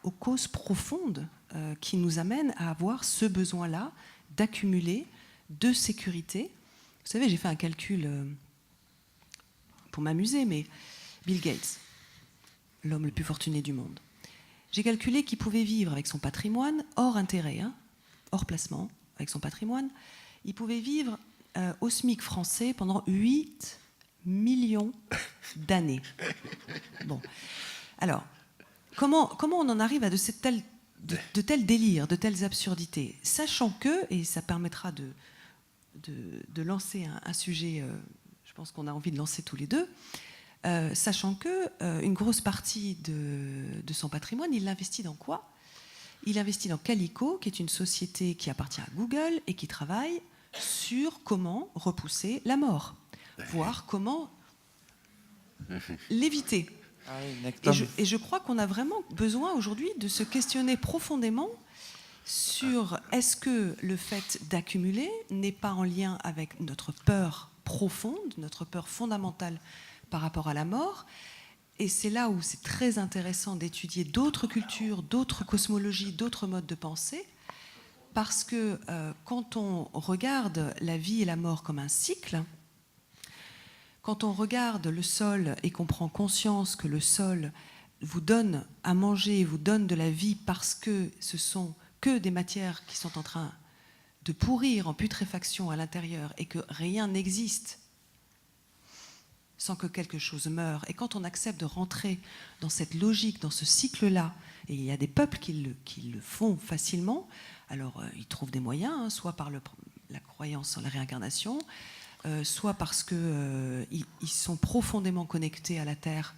aux causes profondes qui nous amènent à avoir ce besoin-là d'accumuler, de sécurité. Vous savez, j'ai fait un calcul pour m'amuser, mais Bill Gates, l'homme le plus fortuné du monde, j'ai calculé qu'il pouvait vivre avec son patrimoine, hors intérêt, hors placement, avec son patrimoine, il pouvait vivre au SMIC français pendant 8 millions d'années. Bon. Alors, comment on en arrive à de tels délires, de telles absurdités, sachant que, et ça permettra de lancer un sujet, je pense qu'on a envie de lancer tous les deux, sachant que une grosse partie de son patrimoine, il l'investit dans quoi? Il investit dans Calico, qui est une société qui appartient à Google et qui travaille sur comment repousser la mort, voir comment l'éviter. Ah oui, Et je crois qu'on a vraiment besoin aujourd'hui de se questionner profondément sur est-ce que le fait d'accumuler n'est pas en lien avec notre peur profonde, notre peur fondamentale par rapport à la mort. Et c'est là où c'est très intéressant d'étudier d'autres cultures, d'autres cosmologies, d'autres modes de pensée, parce que quand on regarde la vie et la mort comme un cycle, quand on regarde le sol et qu'on prend conscience que le sol vous donne à manger, vous donne de la vie parce que ce sont que des matières qui sont en train de pourrir en putréfaction à l'intérieur et que rien n'existe sans que quelque chose meure. Et quand on accepte de rentrer dans cette logique, dans ce cycle-là, et il y a des peuples qui le font facilement, alors ils trouvent des moyens, soit par la croyance en la réincarnation, soit parce qu'ils sont profondément connectés à la Terre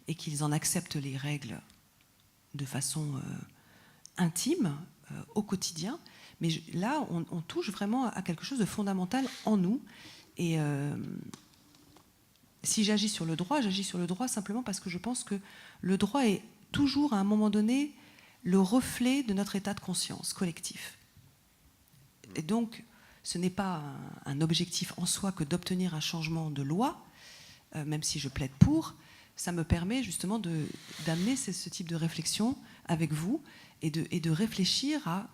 et qu'ils en acceptent les règles de façon intime, au quotidien. Mais là, on touche vraiment à quelque chose de fondamental en nous. Et si j'agis sur le droit simplement parce que je pense que le droit est toujours, à un moment donné, le reflet de notre état de conscience collectif. Et donc, ce n'est pas un objectif en soi que d'obtenir un changement de loi, même si je plaide pour. Ça me permet justement d'amener ce type de réflexion avec vous et de réfléchir à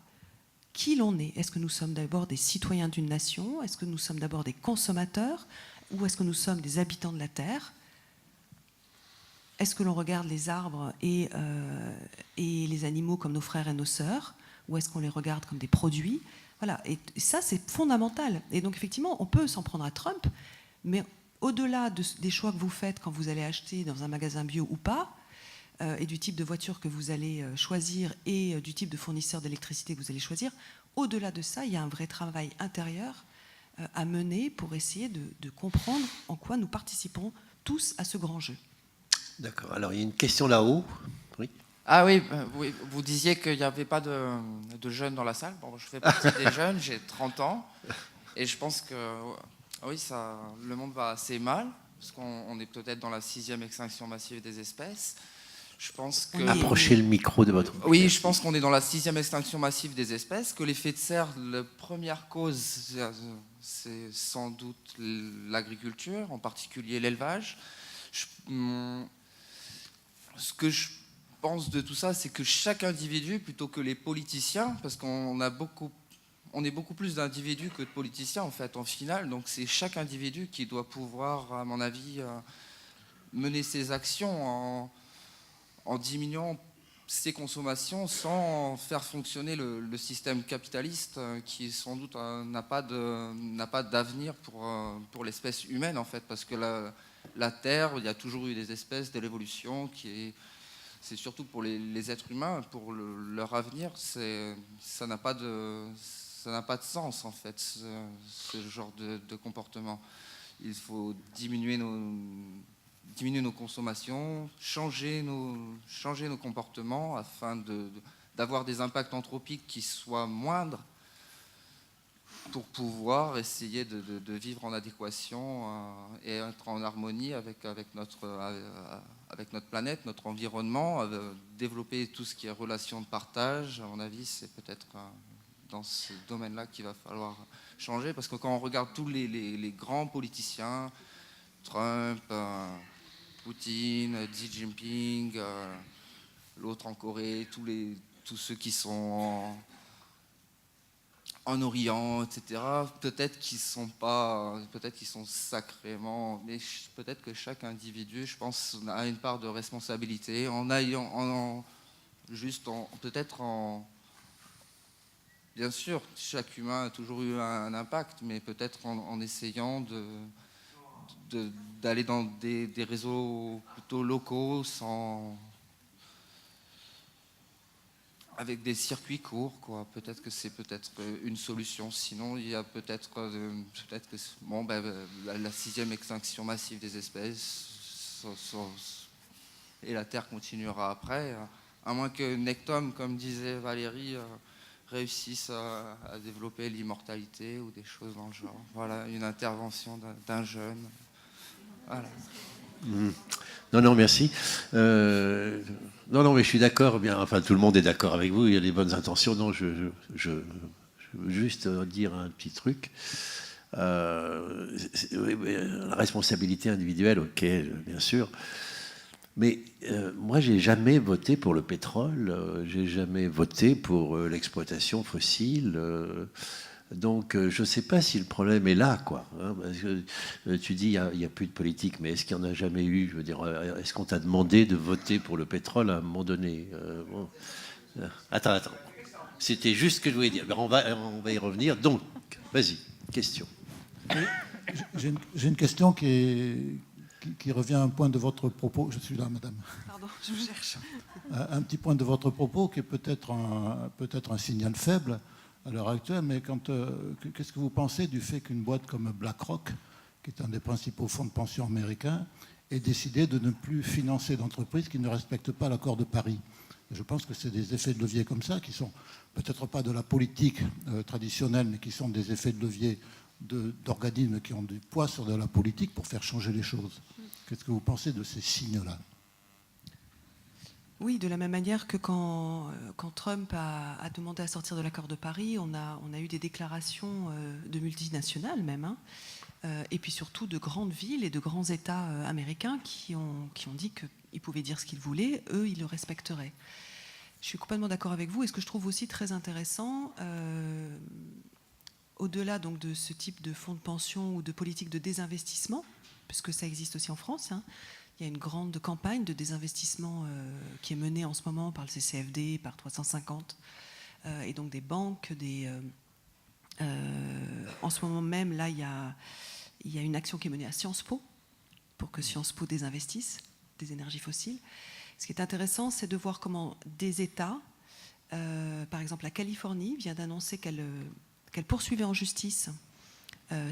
qui l'on est. Est-ce que nous sommes d'abord des citoyens d'une nation? Est-ce que nous sommes d'abord des consommateurs? Ou est-ce que nous sommes des habitants de la Terre? Est-ce que l'on regarde les arbres et les animaux comme nos frères et nos sœurs? Ou est-ce qu'on les regarde comme des produits? Voilà, et ça c'est fondamental. Et donc effectivement, on peut s'en prendre à Trump, mais au-delà des choix que vous faites quand vous allez acheter dans un magasin bio ou pas, et du type de voiture que vous allez choisir et du type de fournisseur d'électricité que vous allez choisir, au-delà de ça, il y a un vrai travail intérieur à mener pour essayer de comprendre en quoi nous participons tous à ce grand jeu. D'accord. Alors, il y a une question là-haut. Oui. Ah oui, vous disiez qu'il n'y avait pas de jeunes dans la salle. Bon, je fais partie des jeunes, j'ai 30 ans. Et je pense que oui, le monde va assez mal, parce qu'on est peut-être dans la 6e extinction massive des espèces. Je pense que... Approchez le micro de votre... Oui, je pense qu'on est dans la 6e extinction massive des espèces, que l'effet de serre, la première cause, c'est sans doute l'agriculture, en particulier l'élevage. Ce que je pense de tout ça, c'est que chaque individu, plutôt que les politiciens, parce qu'on est beaucoup plus d'individus que de politiciens, en fait, en finale, donc c'est chaque individu qui doit pouvoir, à mon avis, mener ses actions en diminuant ces consommations sans faire fonctionner le système capitaliste qui sans doute n'a pas d'avenir pour l'espèce humaine en fait, parce que la Terre, il y a toujours eu des espèces de l'évolution c'est surtout pour les êtres humains, pour leur avenir, ça n'a pas de sens en fait, ce genre de comportement. Il faut diminuer nos consommations, changer nos comportements afin d'avoir des impacts anthropiques qui soient moindres pour pouvoir essayer de vivre en adéquation et être en harmonie avec notre planète, notre environnement, développer tout ce qui est relations de partage. À mon avis, c'est peut-être dans ce domaine-là qu'il va falloir changer, parce que quand on regarde tous les grands politiciens, Trump, Poutine, Xi Jinping, l'autre en Corée, tous ceux qui sont en Orient, etc. Peut-être qu'ils sont sacrément, mais peut-être que chaque individu, je pense, a une part de responsabilité bien sûr, chaque humain a toujours eu un impact, mais peut-être en essayant d'aller dans des réseaux plutôt locaux, avec des circuits courts, quoi. Peut-être que c'est une solution. Sinon, il y a peut-être que la 6e extinction massive des espèces et la Terre continuera après, à moins que Nectom, comme disait Valérie, réussissent à développer l'immortalité ou des choses dans le genre. Voilà, une intervention d'un jeune. Voilà. Non, merci. Non, mais je suis d'accord. Bien, enfin, tout le monde est d'accord avec vous. Il y a des bonnes intentions. Non, je veux juste dire un petit truc. La responsabilité individuelle, ok, bien sûr. Mais moi, j'ai jamais voté pour le pétrole. J'ai jamais voté pour l'exploitation fossile. Donc, je ne sais pas si le problème est là, quoi. Hein, parce que, tu dis il n'y a plus de politique, mais est-ce qu'il n'y en a jamais eu? Je veux dire, est-ce qu'on t'a demandé de voter pour le pétrole à un moment donné? Bon. Attends. C'était juste ce que je voulais dire. On va y revenir. Donc, vas-y, question. J'ai une question qui revient à un point de votre propos. Je suis là, madame. Pardon, je vous cherche. Un petit point de votre propos qui est peut-être un signal faible à l'heure actuelle, mais qu'est-ce que vous pensez du fait qu'une boîte comme BlackRock, qui est un des principaux fonds de pension américains, ait décidé de ne plus financer d'entreprises qui ne respectent pas l'accord de Paris? Et je pense que c'est des effets de levier comme ça, qui sont peut-être pas de la politique traditionnelle, mais qui sont des effets de levier d'organismes qui ont du poids sur de la politique pour faire changer les choses. Qu'est-ce que vous pensez de ces signes-là? Oui, de la même manière que quand Trump a demandé à sortir de l'accord de Paris, on a eu des déclarations de multinationales même, hein, et puis surtout de grandes villes et de grands États américains qui ont dit qu'ils pouvaient dire ce qu'ils voulaient, eux, ils le respecteraient. Je suis complètement d'accord avec vous, et ce que je trouve aussi très intéressant, au-delà donc de ce type de fonds de pension ou de politique de désinvestissement, puisque ça existe aussi en France, hein, il y a une grande campagne de désinvestissement qui est menée en ce moment par le CCFD, par 350, et donc des banques. En ce moment même, là, il y a une action qui est menée à Sciences Po pour que Sciences Po désinvestisse des énergies fossiles. Ce qui est intéressant, c'est de voir comment des États, par exemple la Californie, vient d'annoncer qu'elle poursuivait en justice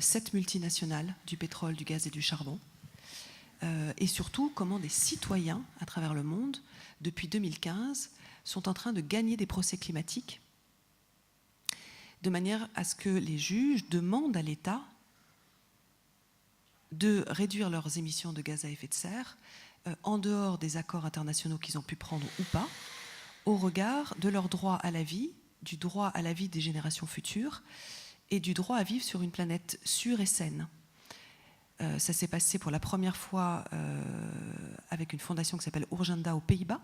7 multinationales du pétrole, du gaz et du charbon. Et surtout, comment des citoyens à travers le monde, depuis 2015, sont en train de gagner des procès climatiques, de manière à ce que les juges demandent à l'État de réduire leurs émissions de gaz à effet de serre en dehors des accords internationaux qu'ils ont pu prendre ou pas, au regard de leur droit à la vie, du droit à la vie des générations futures et du droit à vivre sur une planète sûre et saine. Ça s'est passé pour la première fois avec une fondation qui s'appelle Urgenda aux Pays-Bas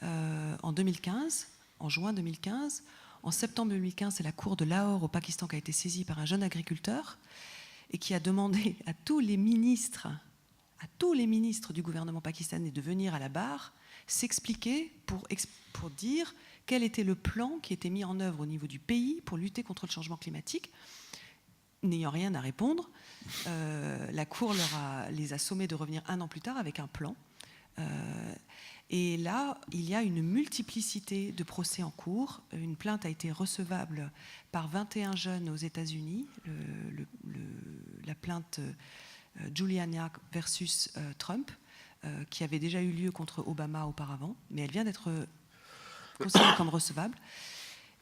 en 2015, en juin 2015. En septembre 2015, c'est la cour de Lahore au Pakistan qui a été saisie par un jeune agriculteur et qui a demandé à tous les ministres du gouvernement pakistanais de venir à la barre s'expliquer pour dire quel était le plan qui était mis en œuvre au niveau du pays pour lutter contre le changement climatique. N'ayant rien à répondre, la Cour les a sommés de revenir 1 an plus tard avec un plan. Et là, il y a une multiplicité de procès en cours. Une plainte a été recevable par 21 jeunes aux États-Unis, la plainte Giuliani versus Trump, qui avait déjà eu lieu contre Obama auparavant, mais elle vient d'être considérée comme recevable.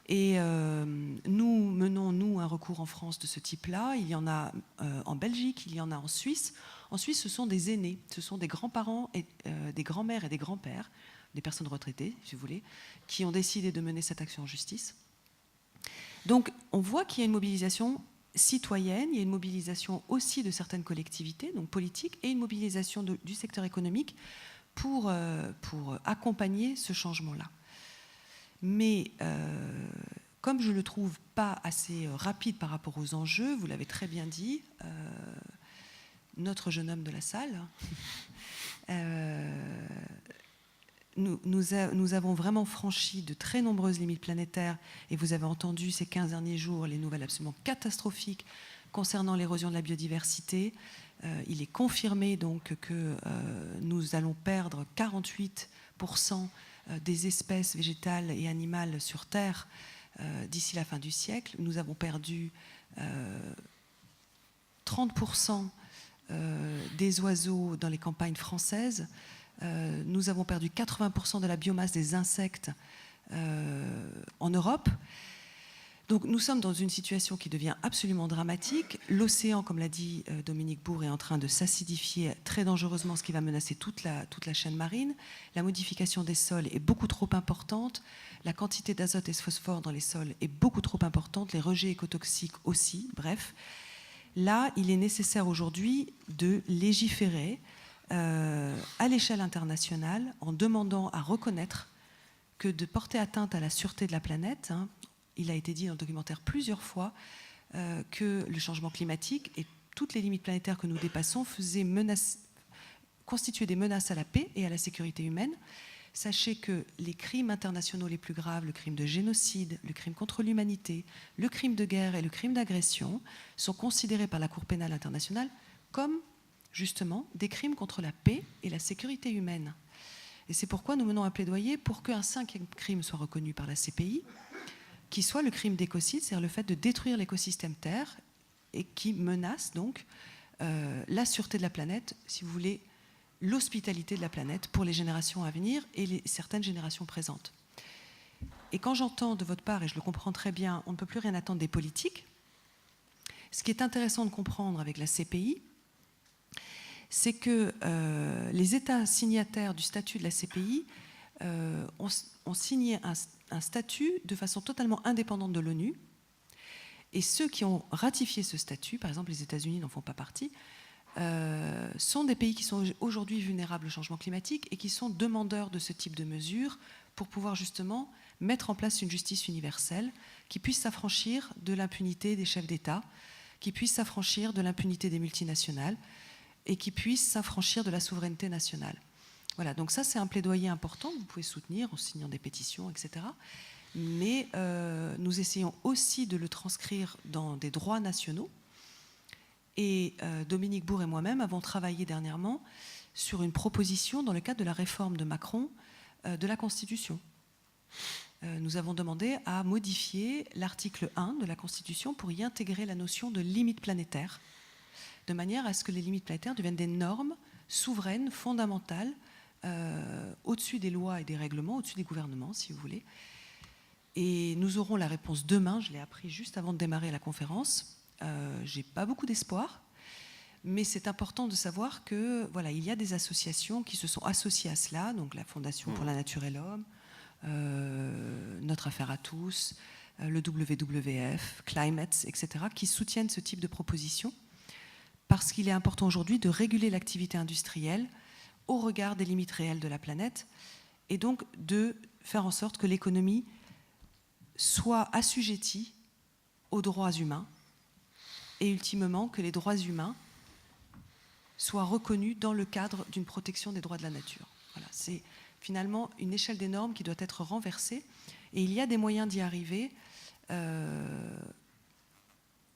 Et nous menons, nous, un recours en France de ce type-là. Il y en a en Belgique, il y en a en Suisse. En Suisse, ce sont des aînés, ce sont des grands-parents, des grands-mères et des grands-pères, des personnes retraitées, si vous voulez, qui ont décidé de mener cette action en justice. Donc, on voit qu'il y a une mobilisation citoyenne, il y a une mobilisation aussi de certaines collectivités, donc politiques, et une mobilisation du secteur économique pour accompagner ce changement-là. Mais comme je ne le trouve pas assez rapide par rapport aux enjeux, vous l'avez très bien dit, notre jeune homme de la salle, nous avons vraiment franchi de très nombreuses limites planétaires, et vous avez entendu ces 15 derniers jours les nouvelles absolument catastrophiques concernant l'érosion de la biodiversité. Il est confirmé donc que nous allons perdre 48% des espèces végétales et animales sur Terre d'ici la fin du siècle. Nous avons perdu 30% des oiseaux dans les campagnes françaises. Nous avons perdu 80% de la biomasse des insectes en Europe. Donc nous sommes dans une situation qui devient absolument dramatique. L'océan, comme l'a dit Dominique Bourg, est en train de s'acidifier très dangereusement, ce qui va menacer toute la chaîne marine. La modification des sols est beaucoup trop importante. La quantité d'azote et de phosphore dans les sols est beaucoup trop importante. Les rejets écotoxiques aussi. Bref, là, il est nécessaire aujourd'hui de légiférer à l'échelle internationale en demandant à reconnaître que de porter atteinte à la sûreté de la planète, il a été dit dans le documentaire plusieurs fois que le changement climatique et toutes les limites planétaires que nous dépassons constituaient des menaces à la paix et à la sécurité humaine. Sachez que les crimes internationaux les plus graves, le crime de génocide, le crime contre l'humanité, le crime de guerre et le crime d'agression sont considérés par la Cour pénale internationale comme justement des crimes contre la paix et la sécurité humaine. Et c'est pourquoi nous menons un plaidoyer pour qu'un 5e crime soit reconnu par la CPI, qui soit le crime d'écocide, c'est-à-dire le fait de détruire l'écosystème Terre et qui menace donc la sûreté de la planète, si vous voulez, l'hospitalité de la planète pour les générations à venir et certaines générations présentes. Et quand j'entends de votre part, et je le comprends très bien, on ne peut plus rien attendre des politiques, ce qui est intéressant de comprendre avec la CPI, c'est que les États signataires du statut de la CPI ont signé un statut de façon totalement indépendante de l'ONU, et ceux qui ont ratifié ce statut, par exemple les États-Unis n'en font pas partie, sont des pays qui sont aujourd'hui vulnérables au changement climatique et qui sont demandeurs de ce type de mesures pour pouvoir justement mettre en place une justice universelle qui puisse s'affranchir de l'impunité des chefs d'État, qui puisse s'affranchir de l'impunité des multinationales et qui puisse s'affranchir de la souveraineté nationale. Voilà, donc ça c'est un plaidoyer important que vous pouvez soutenir en signant des pétitions, etc. Mais nous essayons aussi de le transcrire dans des droits nationaux. Et Dominique Bourg et moi-même avons travaillé dernièrement sur une proposition dans le cadre de la réforme de Macron de la Constitution. Nous avons demandé à modifier l'article 1 de la Constitution pour y intégrer la notion de limite planétaire, de manière à ce que les limites planétaires deviennent des normes souveraines, fondamentales, au-dessus des lois et des règlements, au-dessus des gouvernements, si vous voulez. Et nous aurons la réponse demain, je l'ai appris juste avant de démarrer la conférence. J'ai pas beaucoup d'espoir, mais c'est important de savoir que voilà, il y a des associations qui se sont associées à cela, donc la Fondation pour la Nature et l'Homme, Notre Affaire à tous, le WWF, Climate, etc., qui soutiennent ce type de proposition, parce qu'il est important aujourd'hui de réguler l'activité industrielle au regard des limites réelles de la planète, et donc de faire en sorte que l'économie soit assujettie aux droits humains, et ultimement que les droits humains soient reconnus dans le cadre d'une protection des droits de la nature. Voilà, c'est finalement une échelle des normes qui doit être renversée. Et il y a des moyens d'y arriver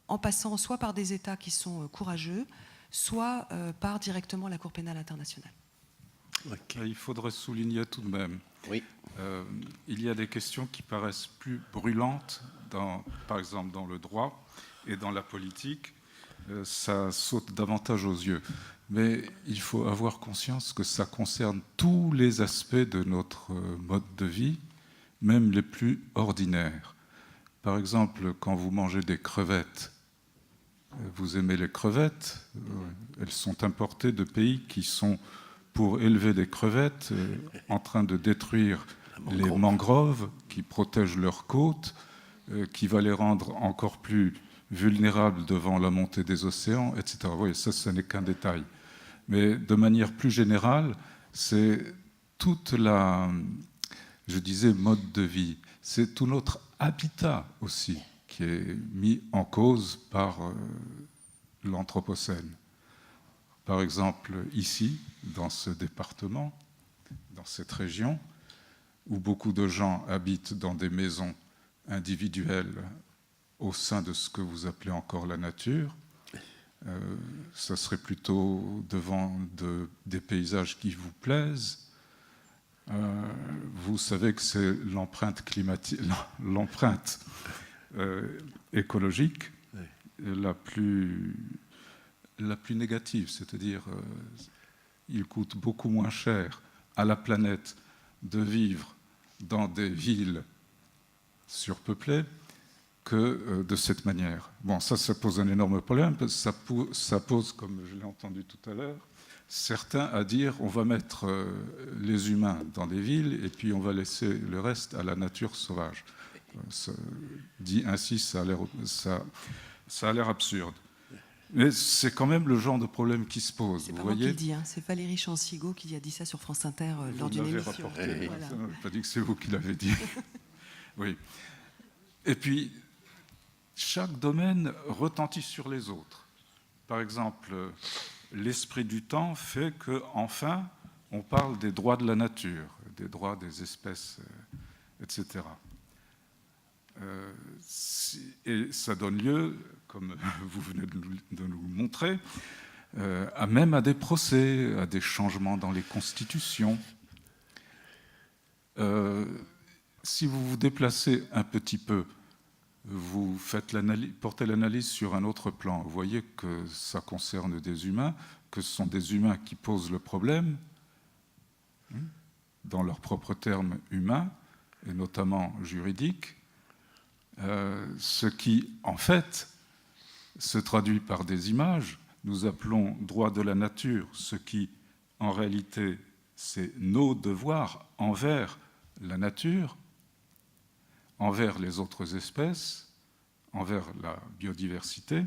en passant soit par des États qui sont courageux, soit par directement la Cour pénale internationale. Okay. Il faudrait souligner tout de même, Oui. Il y a des questions qui paraissent plus brûlantes, par exemple dans le droit et dans la politique. Ça saute davantage aux yeux. Mais il faut avoir conscience que ça concerne tous les aspects de notre mode de vie, même les plus ordinaires. Par exemple, quand vous mangez des crevettes, vous aimez les crevettes, elles sont importées de pays qui sont, pour élever des crevettes, en train de détruire les mangroves qui protègent leurs côtes, qui va les rendre encore plus vulnérables devant la montée des océans, etc. Oui, ça, ce n'est qu'un détail. Mais de manière plus générale, c'est toute la, je disais, mode de vie. C'est tout notre habitat aussi qui est mis en cause par l'Anthropocène. Par exemple, ici, dans ce département, dans cette région, où beaucoup de gens habitent dans des maisons individuelles au sein de ce que vous appelez encore la nature, ça serait plutôt devant des paysages qui vous plaisent. Vous savez que c'est l'empreinte climatique, l'empreinte écologique la plus négative, c'est-à-dire il coûte beaucoup moins cher à la planète de vivre dans des villes surpeuplées que de cette manière. Bon, ça pose un énorme problème, parce que ça pose, comme je l'ai entendu tout à l'heure, certains à dire on va mettre les humains dans des villes et puis on va laisser le reste à la nature sauvage. Dit ainsi, ça a l'air absurde. Mais c'est quand même le genre de problème qui se pose. C'est pas moi qui le dis, hein, c'est Valérie Chansigo qui a dit ça sur France Inter lors d'une émission. Voilà. Je n'ai pas dit que c'est vous qui l'avez dit. Oui. Et puis, chaque domaine retentit sur les autres. Par exemple, l'esprit du temps fait qu'enfin, on parle des droits de la nature, des droits des espèces, etc. Et ça donne lieu, comme vous venez de nous le montrer, même à des procès, à des changements dans les constitutions. Si vous vous déplacez un petit peu, vous portez l'analyse sur un autre plan. Vous voyez que ça concerne des humains, que ce sont des humains qui posent le problème, dans leurs propres termes humains, et notamment juridiques, ce qui, en fait, se traduit par des images. Nous appelons droit de la nature, ce qui, en réalité, c'est nos devoirs envers la nature, envers les autres espèces, envers la biodiversité,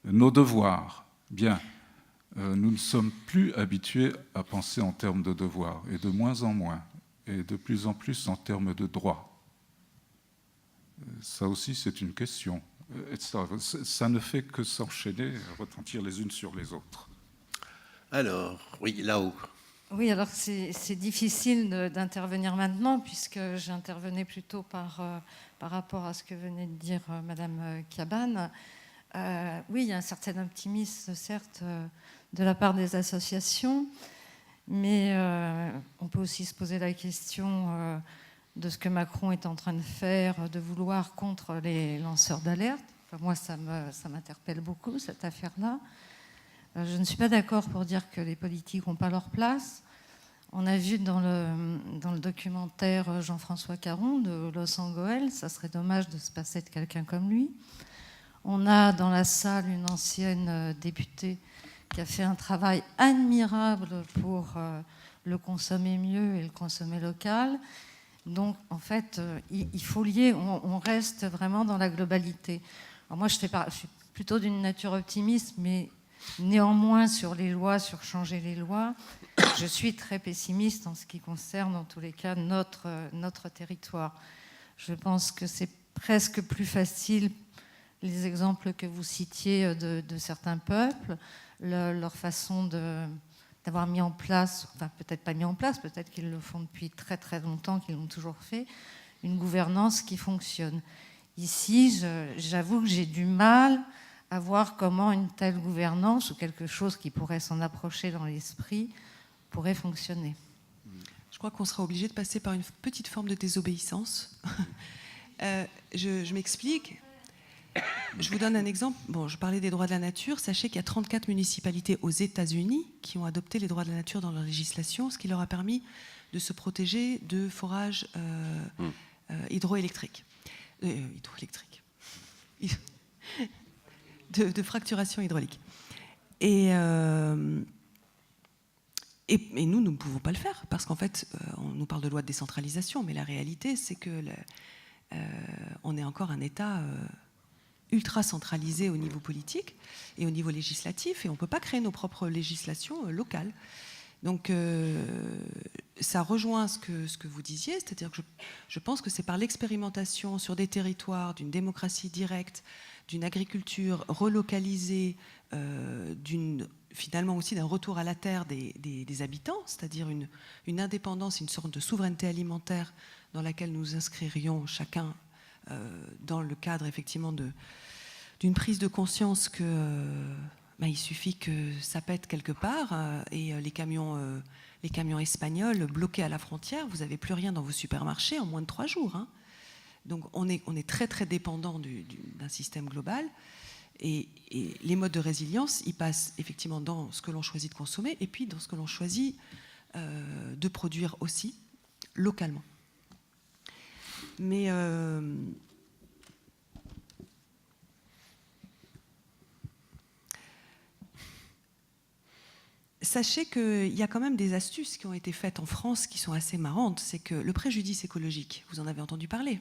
nos devoirs. Bien, nous ne sommes plus habitués à penser en termes de devoirs, et de moins en moins, et de plus en plus en termes de droits. Ça aussi, c'est une question. Ça ne fait que s'enchaîner, retentir les unes sur les autres. Alors, oui, là-haut. Oui, alors c'est difficile d'intervenir maintenant, puisque j'intervenais plutôt par rapport à ce que venait de dire Madame Cabane. Oui, il y a un certain optimisme, certes, de la part des associations, mais on peut aussi se poser la question de ce que Macron est en train de faire, de vouloir contre les lanceurs d'alerte. Enfin, moi, ça m'interpelle beaucoup, cette affaire-là. Je ne suis pas d'accord pour dire que les politiques n'ont pas leur place. On a vu dans le documentaire Jean-François Caron de Los Angeles, ça serait dommage de se passer de quelqu'un comme lui. On a dans la salle une ancienne députée qui a fait un travail admirable pour le consommer mieux et le consommer local. Donc, en fait, il faut lier, on reste vraiment dans la globalité. Alors moi, je suis plutôt d'une nature optimiste, mais néanmoins, sur les lois, sur changer les lois, je suis très pessimiste en ce qui concerne, en tous les cas, notre territoire. Je pense que c'est presque plus facile, les exemples que vous citiez de certains peuples, leur façon d'avoir mis en place, enfin peut-être pas mis en place, peut-être qu'ils le font depuis très très longtemps, qu'ils l'ont toujours fait, une gouvernance qui fonctionne. Ici, j'avoue que j'ai du mal à voir comment une telle gouvernance ou quelque chose qui pourrait s'en approcher dans l'esprit pourrait fonctionner. Je crois qu'on sera obligé de passer par une petite forme de désobéissance. Je m'explique. Je vous donne un exemple. Bon, je parlais des droits de la nature. Sachez qu'il y a 34 municipalités aux États-Unis qui ont adopté les droits de la nature dans leur législation, ce qui leur a permis de se protéger de forages hydroélectriques. De fracturation hydraulique. Et nous ne pouvons pas le faire, parce qu'en fait, on nous parle de loi de décentralisation, mais la réalité, c'est que on est encore un État ultra centralisé au niveau politique et au niveau législatif, et on ne peut pas créer nos propres législations locales. Donc, ça rejoint ce que vous disiez, c'est-à-dire que je pense que c'est par l'expérimentation sur des territoires, d'une démocratie directe, d'une agriculture relocalisée, finalement aussi d'un retour à la terre des habitants, c'est-à-dire une indépendance, une sorte de souveraineté alimentaire dans laquelle nous inscririons chacun dans le cadre effectivement d'une prise de conscience que il suffit que ça pète quelque part et les camions espagnols bloqués à la frontière, vous n'avez plus rien dans vos supermarchés en moins de 3 jours. Hein. Donc on est très très dépendant d'un système global. Et les modes de résilience, ils passent effectivement dans ce que l'on choisit de consommer et puis dans ce que l'on choisit de produire aussi localement. Mais sachez qu'il y a quand même des astuces qui ont été faites en France qui sont assez marrantes. C'est que le préjudice écologique, vous en avez entendu parler.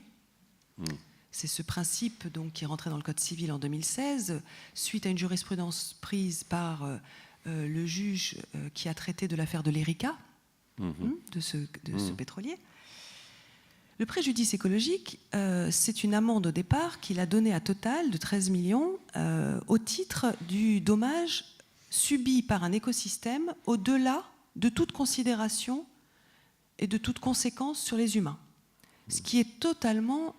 C'est ce principe donc, qui est rentré dans le Code civil en 2016, suite à une jurisprudence prise par le juge qui a traité de l'affaire de l'Erika, de ce pétrolier. Le préjudice écologique, c'est une amende au départ qu'il a donnée à Total de 13 millions au titre du dommage subi par un écosystème au-delà de toute considération et de toute conséquence sur les humains. Ce qui est totalement...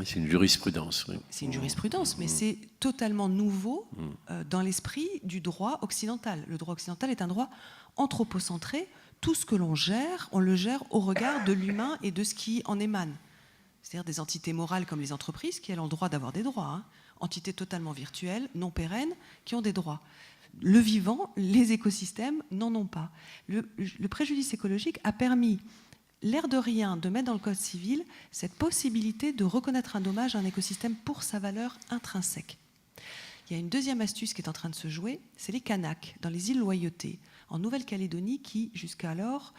c'est une jurisprudence. Oui. C'est une jurisprudence, mais c'est totalement nouveau dans l'esprit du droit occidental. Le droit occidental est un droit anthropocentré. Tout ce que l'on gère, on le gère au regard de l'humain et de ce qui en émane. C'est-à-dire des entités morales comme les entreprises qui elles ont le droit d'avoir des droits. Hein. Entités totalement virtuelles, non pérennes, qui ont des droits. Le vivant, les écosystèmes n'en ont pas. Le préjudice écologique a permis, l'air de rien, de mettre dans le Code civil cette possibilité de reconnaître un dommage à un écosystème pour sa valeur intrinsèque. Il y a une deuxième astuce qui est en train de se jouer, c'est les Kanaks, dans les îles Loyauté, en Nouvelle-Calédonie, qui, jusqu'alors,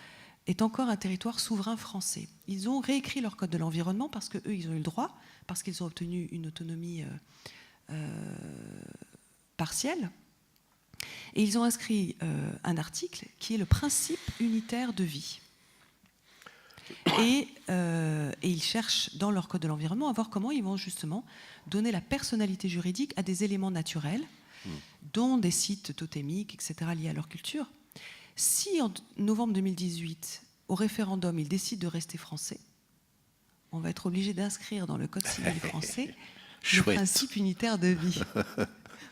est encore un territoire souverain français. Ils ont réécrit leur code de l'environnement parce qu'eux, ils ont eu le droit, parce qu'ils ont obtenu une autonomie partielle. Et ils ont inscrit un article qui est le principe unitaire de vie. Et ils cherchent dans leur code de l'environnement à voir comment ils vont justement donner la personnalité juridique à des éléments naturels, dont des sites totémiques, etc., liés à leur culture. Si en novembre 2018, au référendum, ils décident de rester français, on va être obligé d'inscrire dans le code civil français le principe unitaire de vie.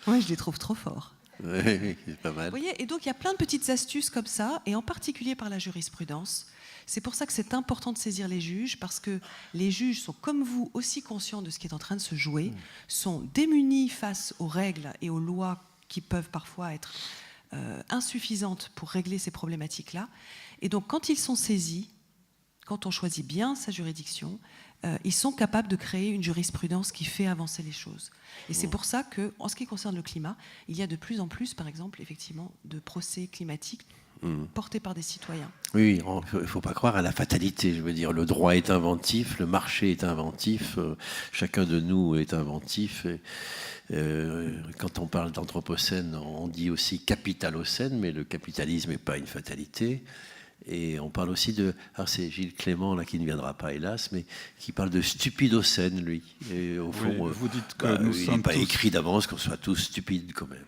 Moi, je les trouve trop forts. Oui, c'est pas mal. Vous voyez, et donc il y a plein de petites astuces comme ça, et en particulier par la jurisprudence. C'est pour ça que c'est important de saisir les juges, parce que les juges sont, comme vous, aussi conscients de ce qui est en train de se jouer, sont démunis face aux règles et aux lois qui peuvent parfois être insuffisantes pour régler ces problématiques-là. Et donc quand ils sont saisis, quand on choisit bien sa juridiction, ils sont capables de créer une jurisprudence qui fait avancer les choses. Et c'est pour ça qu'en ce qui concerne le climat, il y a de plus en plus, par exemple, effectivement, de procès climatiques portés par des citoyens. Oui, il ne faut pas croire à la fatalité. Je veux dire, le droit est inventif, le marché est inventif, chacun de nous est inventif. Quand on parle d'anthropocène, on dit aussi capitalocène, mais le capitalisme n'est pas une fatalité. Et on parle aussi de... Alors c'est Gilles Clément, là, qui ne viendra pas, hélas, mais qui parle de stupidocène, lui. Et au fond, oui, vous dites que nous il sommes n'est pas tous... écrit d'avance qu'on soit tous stupides, quand même.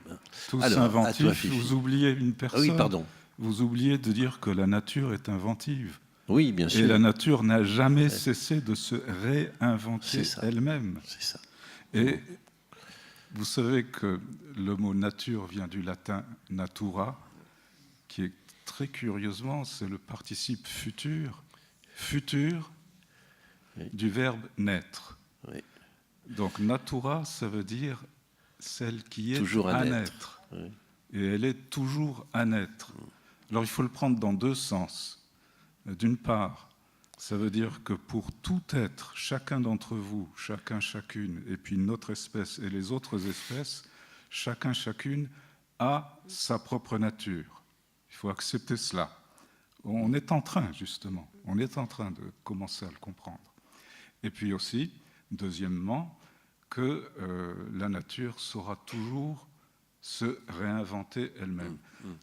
Tous Alors, à toi, inventifs, Fifi. vous oubliez une Ah personne. oui, pardon. Vous oubliez de dire que la nature est inventive. Oui, bien sûr. Et la nature n'a jamais cessé de se réinventer C'est ça. elle-même. C'est ça. Et vous savez que le mot nature vient du latin natura, qui est très curieusement, c'est le participe futur, Oui. du verbe naître. Oui. Donc natura, ça veut dire celle qui est Toujours à à naître. naître. Oui. Et elle est toujours à naître. Alors il faut le prendre dans deux sens. D'une part, ça veut dire que pour tout être, chacun d'entre vous, chacun, chacune, et puis notre espèce et les autres espèces, chacun, chacune a sa propre nature. Il faut accepter cela. On est en train, justement, on est en train de commencer à le comprendre. Et puis aussi, deuxièmement, que la nature saura toujours se réinventer elle-même.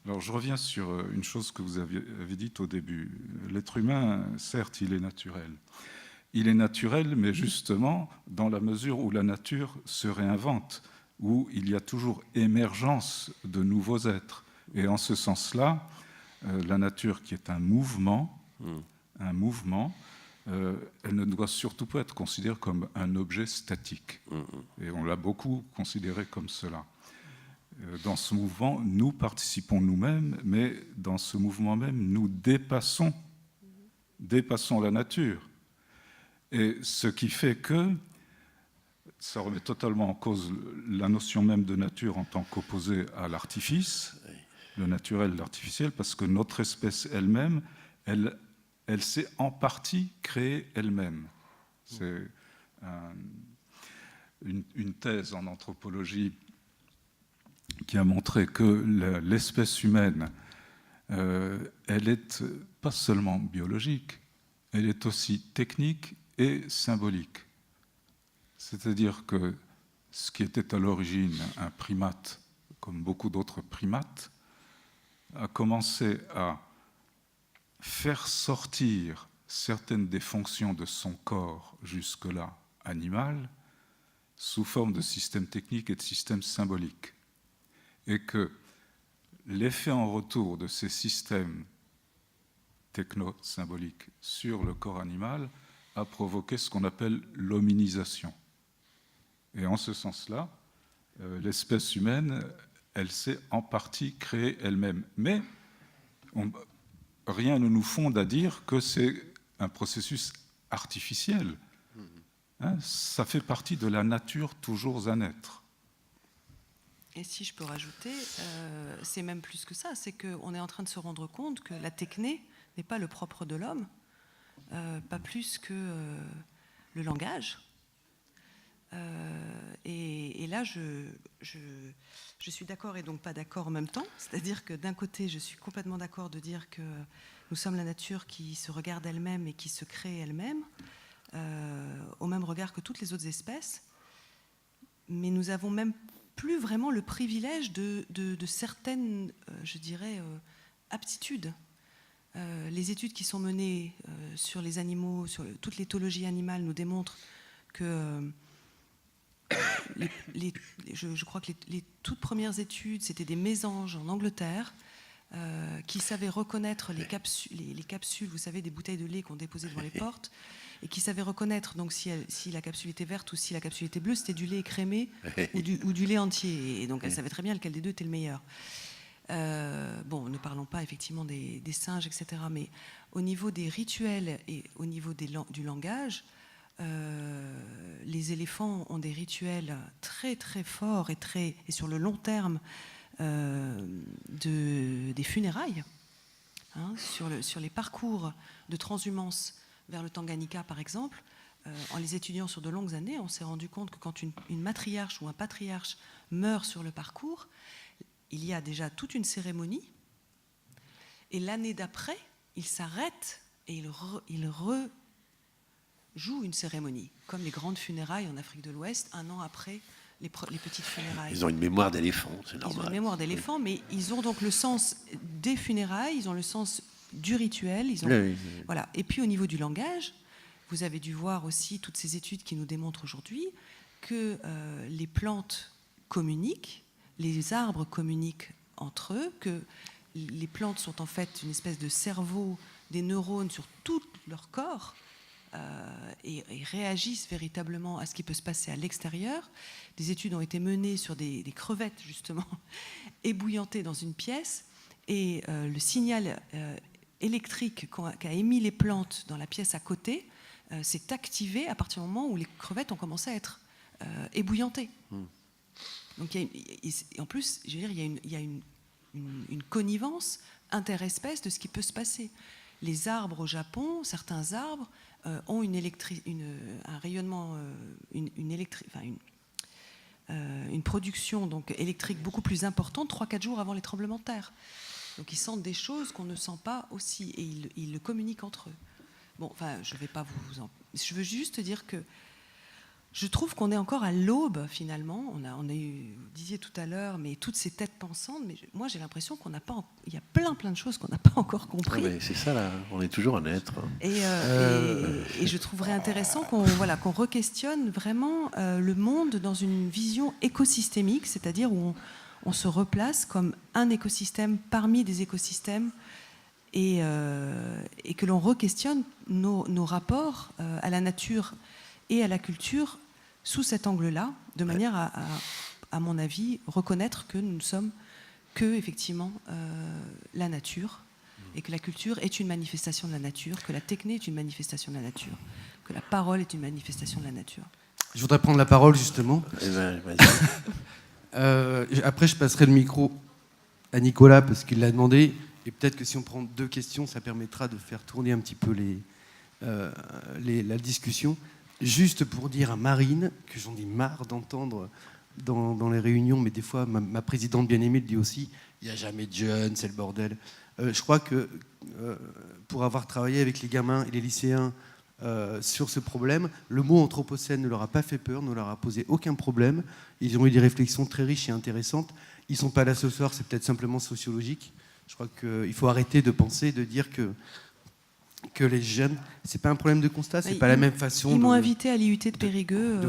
Alors je reviens sur une chose que vous avez dite au début. L'être humain, certes, il est naturel. Il est naturel, mais justement dans la mesure où la nature se réinvente, où il y a toujours émergence de nouveaux êtres. Et en ce sens-là, la nature qui est un mouvement, elle ne doit surtout pas être considérée comme un objet statique. Et on l'a beaucoup considéré comme cela. Dans ce mouvement, nous participons nous-mêmes, mais dans ce mouvement même, nous dépassons la nature. Et ce qui fait que ça remet totalement en cause la notion même de nature en tant qu'opposée à l'artifice, le naturel, l'artificiel, parce que notre espèce elle-même, elle s'est en partie créée elle-même. C'est une thèse en anthropologie qui a montré que l'espèce humaine, elle est pas seulement biologique, elle est aussi technique et symbolique. C'est-à-dire que ce qui était à l'origine un primate, comme beaucoup d'autres primates, a commencé à faire sortir certaines des fonctions de son corps jusque-là animal sous forme de systèmes techniques et de systèmes symboliques. Et que l'effet en retour de ces systèmes techno-symboliques sur le corps animal a provoqué ce qu'on appelle l'hominisation. Et en ce sens-là, l'espèce humaine, elle s'est en partie créée elle-même. Mais rien ne nous fonde à dire que c'est un processus artificiel. Hein, ça fait partie de la nature toujours à naître. Et si je peux rajouter, c'est même plus que ça, c'est qu'on est en train de se rendre compte que la techné n'est pas le propre de l'homme, pas plus que le langage. Et là, je suis d'accord et donc pas d'accord en même temps. C'est-à-dire que d'un côté, je suis complètement d'accord de dire que nous sommes la nature qui se regarde elle-même et qui se crée elle-même, au même regard que toutes les autres espèces. Mais nous avons même plus vraiment le privilège de certaines, je dirais, aptitudes. Les études qui sont menées sur les animaux, sur toute l'éthologie animale, nous démontrent que je crois que les toutes premières études, c'était des mésanges en Angleterre qui savaient reconnaître les capsules, vous savez, des bouteilles de lait qu'on déposait devant les portes, et qui savaient reconnaître donc si la capsule était verte ou si la capsule était bleue, c'était du lait écrémé ou du lait entier. Et donc elles savaient très bien lequel des deux était le meilleur. Bon, ne parlons pas effectivement des singes, etc. Mais au niveau des rituels et au niveau du langage, les éléphants ont des rituels très très forts et sur le long terme des funérailles, hein, sur les parcours de transhumance vers le Tanganyika par exemple. En les étudiant sur de longues années, on s'est rendu compte que quand une matriarche ou un patriarche meurt sur le parcours, il y a déjà toute une cérémonie, et l'année d'après, il s'arrête et il rejoue une cérémonie, comme les grandes funérailles en Afrique de l'Ouest, un an après les petites funérailles. Ils ont une mémoire d'éléphant, c'est normal. Ils ont une mémoire d'éléphant, mais ils ont donc le sens des funérailles, ils ont le sens du rituel. Oui. Voilà. Et puis au niveau du langage, vous avez dû voir aussi toutes ces études qui nous démontrent aujourd'hui que les plantes communiquent les arbres communiquent entre eux, que les plantes sont en fait une espèce de cerveau, des neurones sur tout leur corps, et réagissent véritablement à ce qui peut se passer à l'extérieur. Des études ont été menées sur des crevettes, justement, ébouillantées dans une pièce, et le signal électrique qu'a émis les plantes dans la pièce à côté s'est activé à partir du moment où les crevettes ont commencé à être ébouillantées. Donc, en plus, je veux dire, il y a une connivence interespèce de ce qui peut se passer. Les arbres au Japon, certains arbres ont un rayonnement, une production donc électrique beaucoup plus importante 3-4 jours avant les tremblements de terre. Donc ils sentent des choses qu'on ne sent pas aussi, et ils le communiquent entre eux. Bon, enfin, je vais pas je veux juste dire que je trouve qu'on est encore à l'aube, finalement. On a eu, vous disiez tout à l'heure, mais toutes ces têtes pensantes, mais moi j'ai l'impression qu'on n'a pas, il y a plein de choses qu'on n'a pas encore compris. Mais c'est ça, là, on est toujours un être. Et je trouverais intéressant qu'on re-questionne vraiment le monde dans une vision écosystémique, c'est-à-dire où on se replace comme un écosystème parmi des écosystèmes, et que l'on re-questionne nos rapports à la nature et à la culture sous cet angle-là, de manière à mon avis, reconnaître que nous ne sommes que, effectivement, la nature, et que la culture est une manifestation de la nature, que la techné est une manifestation de la nature, que la parole est une manifestation de la nature. Je voudrais prendre la parole, justement. Eh ben, vas-y. Après, je passerai le micro à Nicolas, parce qu'il l'a demandé, et peut-être que si on prend 2 questions, ça permettra de faire tourner un petit peu la discussion. Juste pour dire à Marine, que j'en ai marre d'entendre dans les réunions, mais des fois, ma présidente bien-aimée le dit aussi, il n'y a jamais de jeunes, c'est le bordel. Je crois que pour avoir travaillé avec les gamins et les lycéens sur ce problème, le mot anthropocène ne leur a pas fait peur, ne leur a posé aucun problème. Ils ont eu des réflexions très riches et intéressantes. Ils ne sont pas là ce soir, c'est peut-être simplement sociologique. Je crois qu'il faut arrêter de penser, de dire que les jeunes, c'est pas un problème de constat, c'est pas la même façon. Ils m'ont invité à l'IUT de Périgueux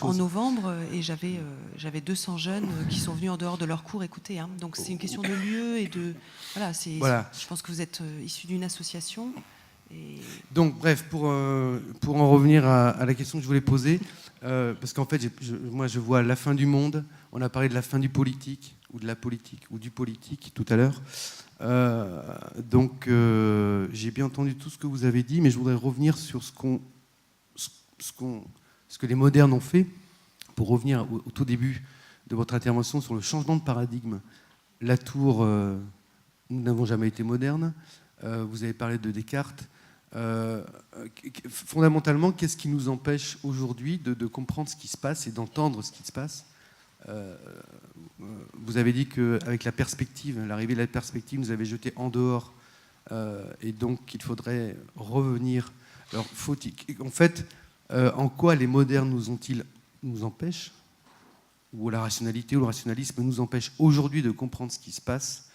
en novembre, et j'avais 200 jeunes qui sont venus en dehors de leur cours écouter. Hein. Donc c'est une question de lieu et de voilà. Je pense que vous êtes issus d'une association. Donc bref, pour en revenir à la question que je voulais poser, parce qu'en fait, moi je vois la fin du monde. On a parlé de la fin du politique ou de la politique ou du politique tout à l'heure. Donc j'ai bien entendu tout ce que vous avez dit, mais je voudrais revenir sur ce que les modernes ont fait, pour revenir au tout début de votre intervention sur le changement de paradigme. La tour, nous n'avons jamais été modernes. Vous avez parlé de Descartes. Fondamentalement, qu'est-ce qui nous empêche aujourd'hui de comprendre ce qui se passe et d'entendre ce qui se passe ? Vous avez dit qu'avec la perspective, l'arrivée de la perspective nous avait jeté en dehors, et donc il faudrait revenir. Alors, en fait, en quoi les modernes nous empêchent, ou la rationalité ou le rationalisme nous empêche aujourd'hui de comprendre ce qui se passe,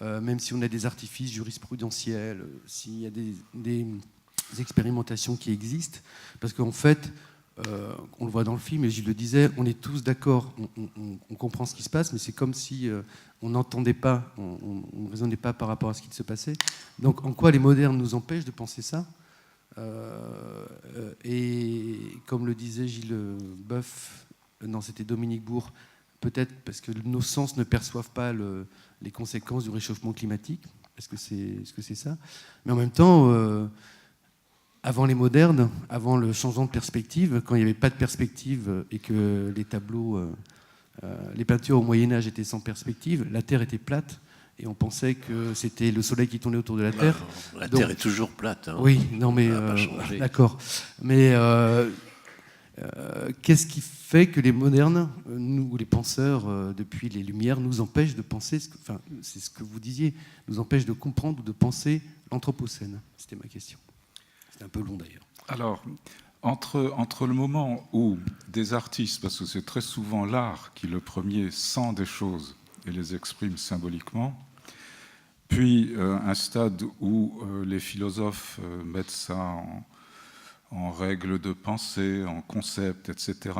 même si on a des artifices jurisprudentiels, s'il y a des expérimentations qui existent, parce qu'en fait, on le voit dans le film, et Gilles le disait, on est tous d'accord, on comprend ce qui se passe, mais c'est comme si on n'entendait pas, on ne raisonnait pas par rapport à ce qui se passait. Donc en quoi les modernes nous empêchent de penser ça ? Et comme le disait Gilles Boeuf, non, c'était Dominique Bourg, peut-être parce que nos sens ne perçoivent pas les conséquences du réchauffement climatique. Est-ce que c'est ça ? Mais en même temps, avant les modernes, avant le changement de perspective, quand il n'y avait pas de perspective et que les tableaux, les peintures au Moyen-Âge étaient sans perspective, la Terre était plate et on pensait que c'était le Soleil qui tournait autour de la Terre. La Terre est toujours plate. Hein. Oui, non mais d'accord. Mais qu'est-ce qui fait que les modernes, nous, les penseurs, depuis les Lumières, nous empêchent de penser, c'est ce que vous disiez, nous empêchent de comprendre ou de penser l'Anthropocène ? C'était ma question. C'est un peu long d'ailleurs. Alors, entre le moment où des artistes, parce que c'est très souvent l'art qui le premier sent des choses et les exprime symboliquement, puis un stade où les philosophes mettent ça en règles de pensée, en concepts, etc.,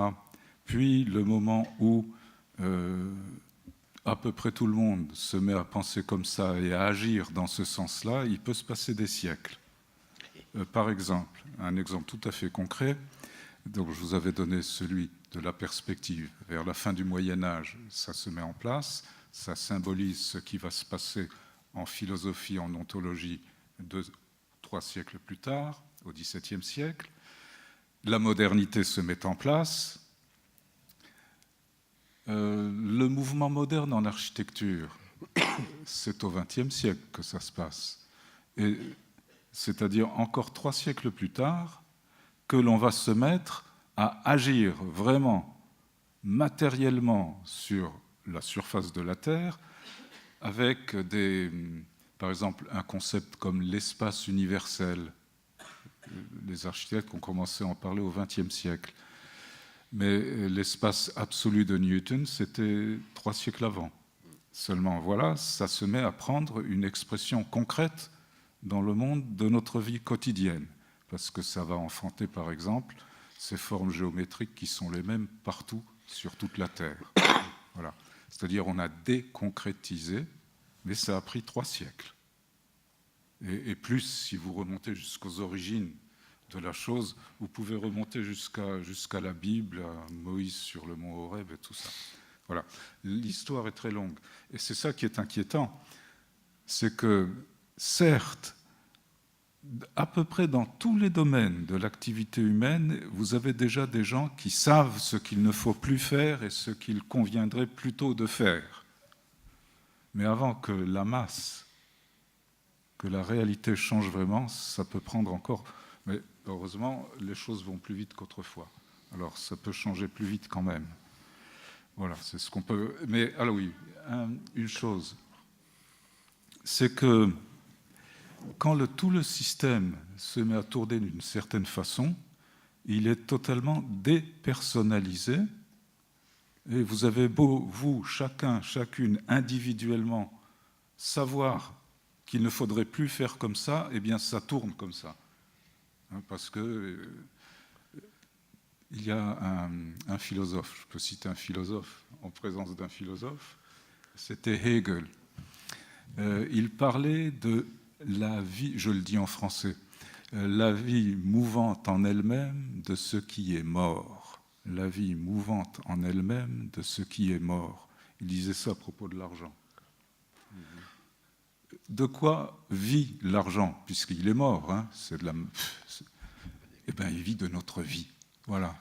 puis le moment où à peu près tout le monde se met à penser comme ça et à agir dans ce sens-là, il peut se passer des siècles. Par exemple, un exemple tout à fait concret, donc je vous avais donné celui de la perspective. Vers la fin du Moyen-Âge, ça se met en place, ça symbolise ce qui va se passer en philosophie, en ontologie, 3 siècles plus tard, au XVIIe siècle. La modernité se met en place. Le mouvement moderne en architecture, c'est au XXe siècle que ça se passe. Et c'est-à-dire encore 3 siècles plus tard, que l'on va se mettre à agir vraiment matériellement sur la surface de la Terre, avec par exemple un concept comme l'espace universel. Les architectes ont commencé à en parler au XXe siècle. Mais l'espace absolu de Newton, c'était 3 siècles avant. Seulement, voilà, ça se met à prendre une expression concrète dans le monde de notre vie quotidienne, parce que ça va enfanter, par exemple, ces formes géométriques qui sont les mêmes partout sur toute la Terre. Voilà. C'est-à-dire, on a déconcrétisé, mais ça a pris 3 siècles. Et plus, si vous remontez jusqu'aux origines de la chose, vous pouvez remonter jusqu'à la Bible, à Moïse sur le mont Horeb et tout ça. Voilà. L'histoire est très longue. Et c'est ça qui est inquiétant. C'est que, certes, à peu près dans tous les domaines de l'activité humaine, vous avez déjà des gens qui savent ce qu'il ne faut plus faire et ce qu'il conviendrait plutôt de faire. Mais avant que la masse, que la réalité change vraiment, ça peut prendre encore... Mais heureusement, les choses vont plus vite qu'autrefois. Alors, ça peut changer plus vite quand même. Voilà, c'est ce qu'on peut... Mais, alors oui, une chose, c'est que quand tout le système se met à tourner d'une certaine façon, il est totalement dépersonnalisé. Et vous avez beau, vous, chacun, chacune, individuellement, savoir qu'il ne faudrait plus faire comme ça, eh bien, ça tourne comme ça. Parce que il y a un philosophe, je peux citer un philosophe en présence d'un philosophe, c'était Hegel. Il parlait de la vie, je le dis en français, la vie mouvante en elle-même de ce qui est mort. La vie mouvante en elle-même de ce qui est mort. Il disait ça à propos de l'argent. De quoi vit l'argent, puisqu'il est mort, hein, eh bien, il vit de notre vie. Voilà.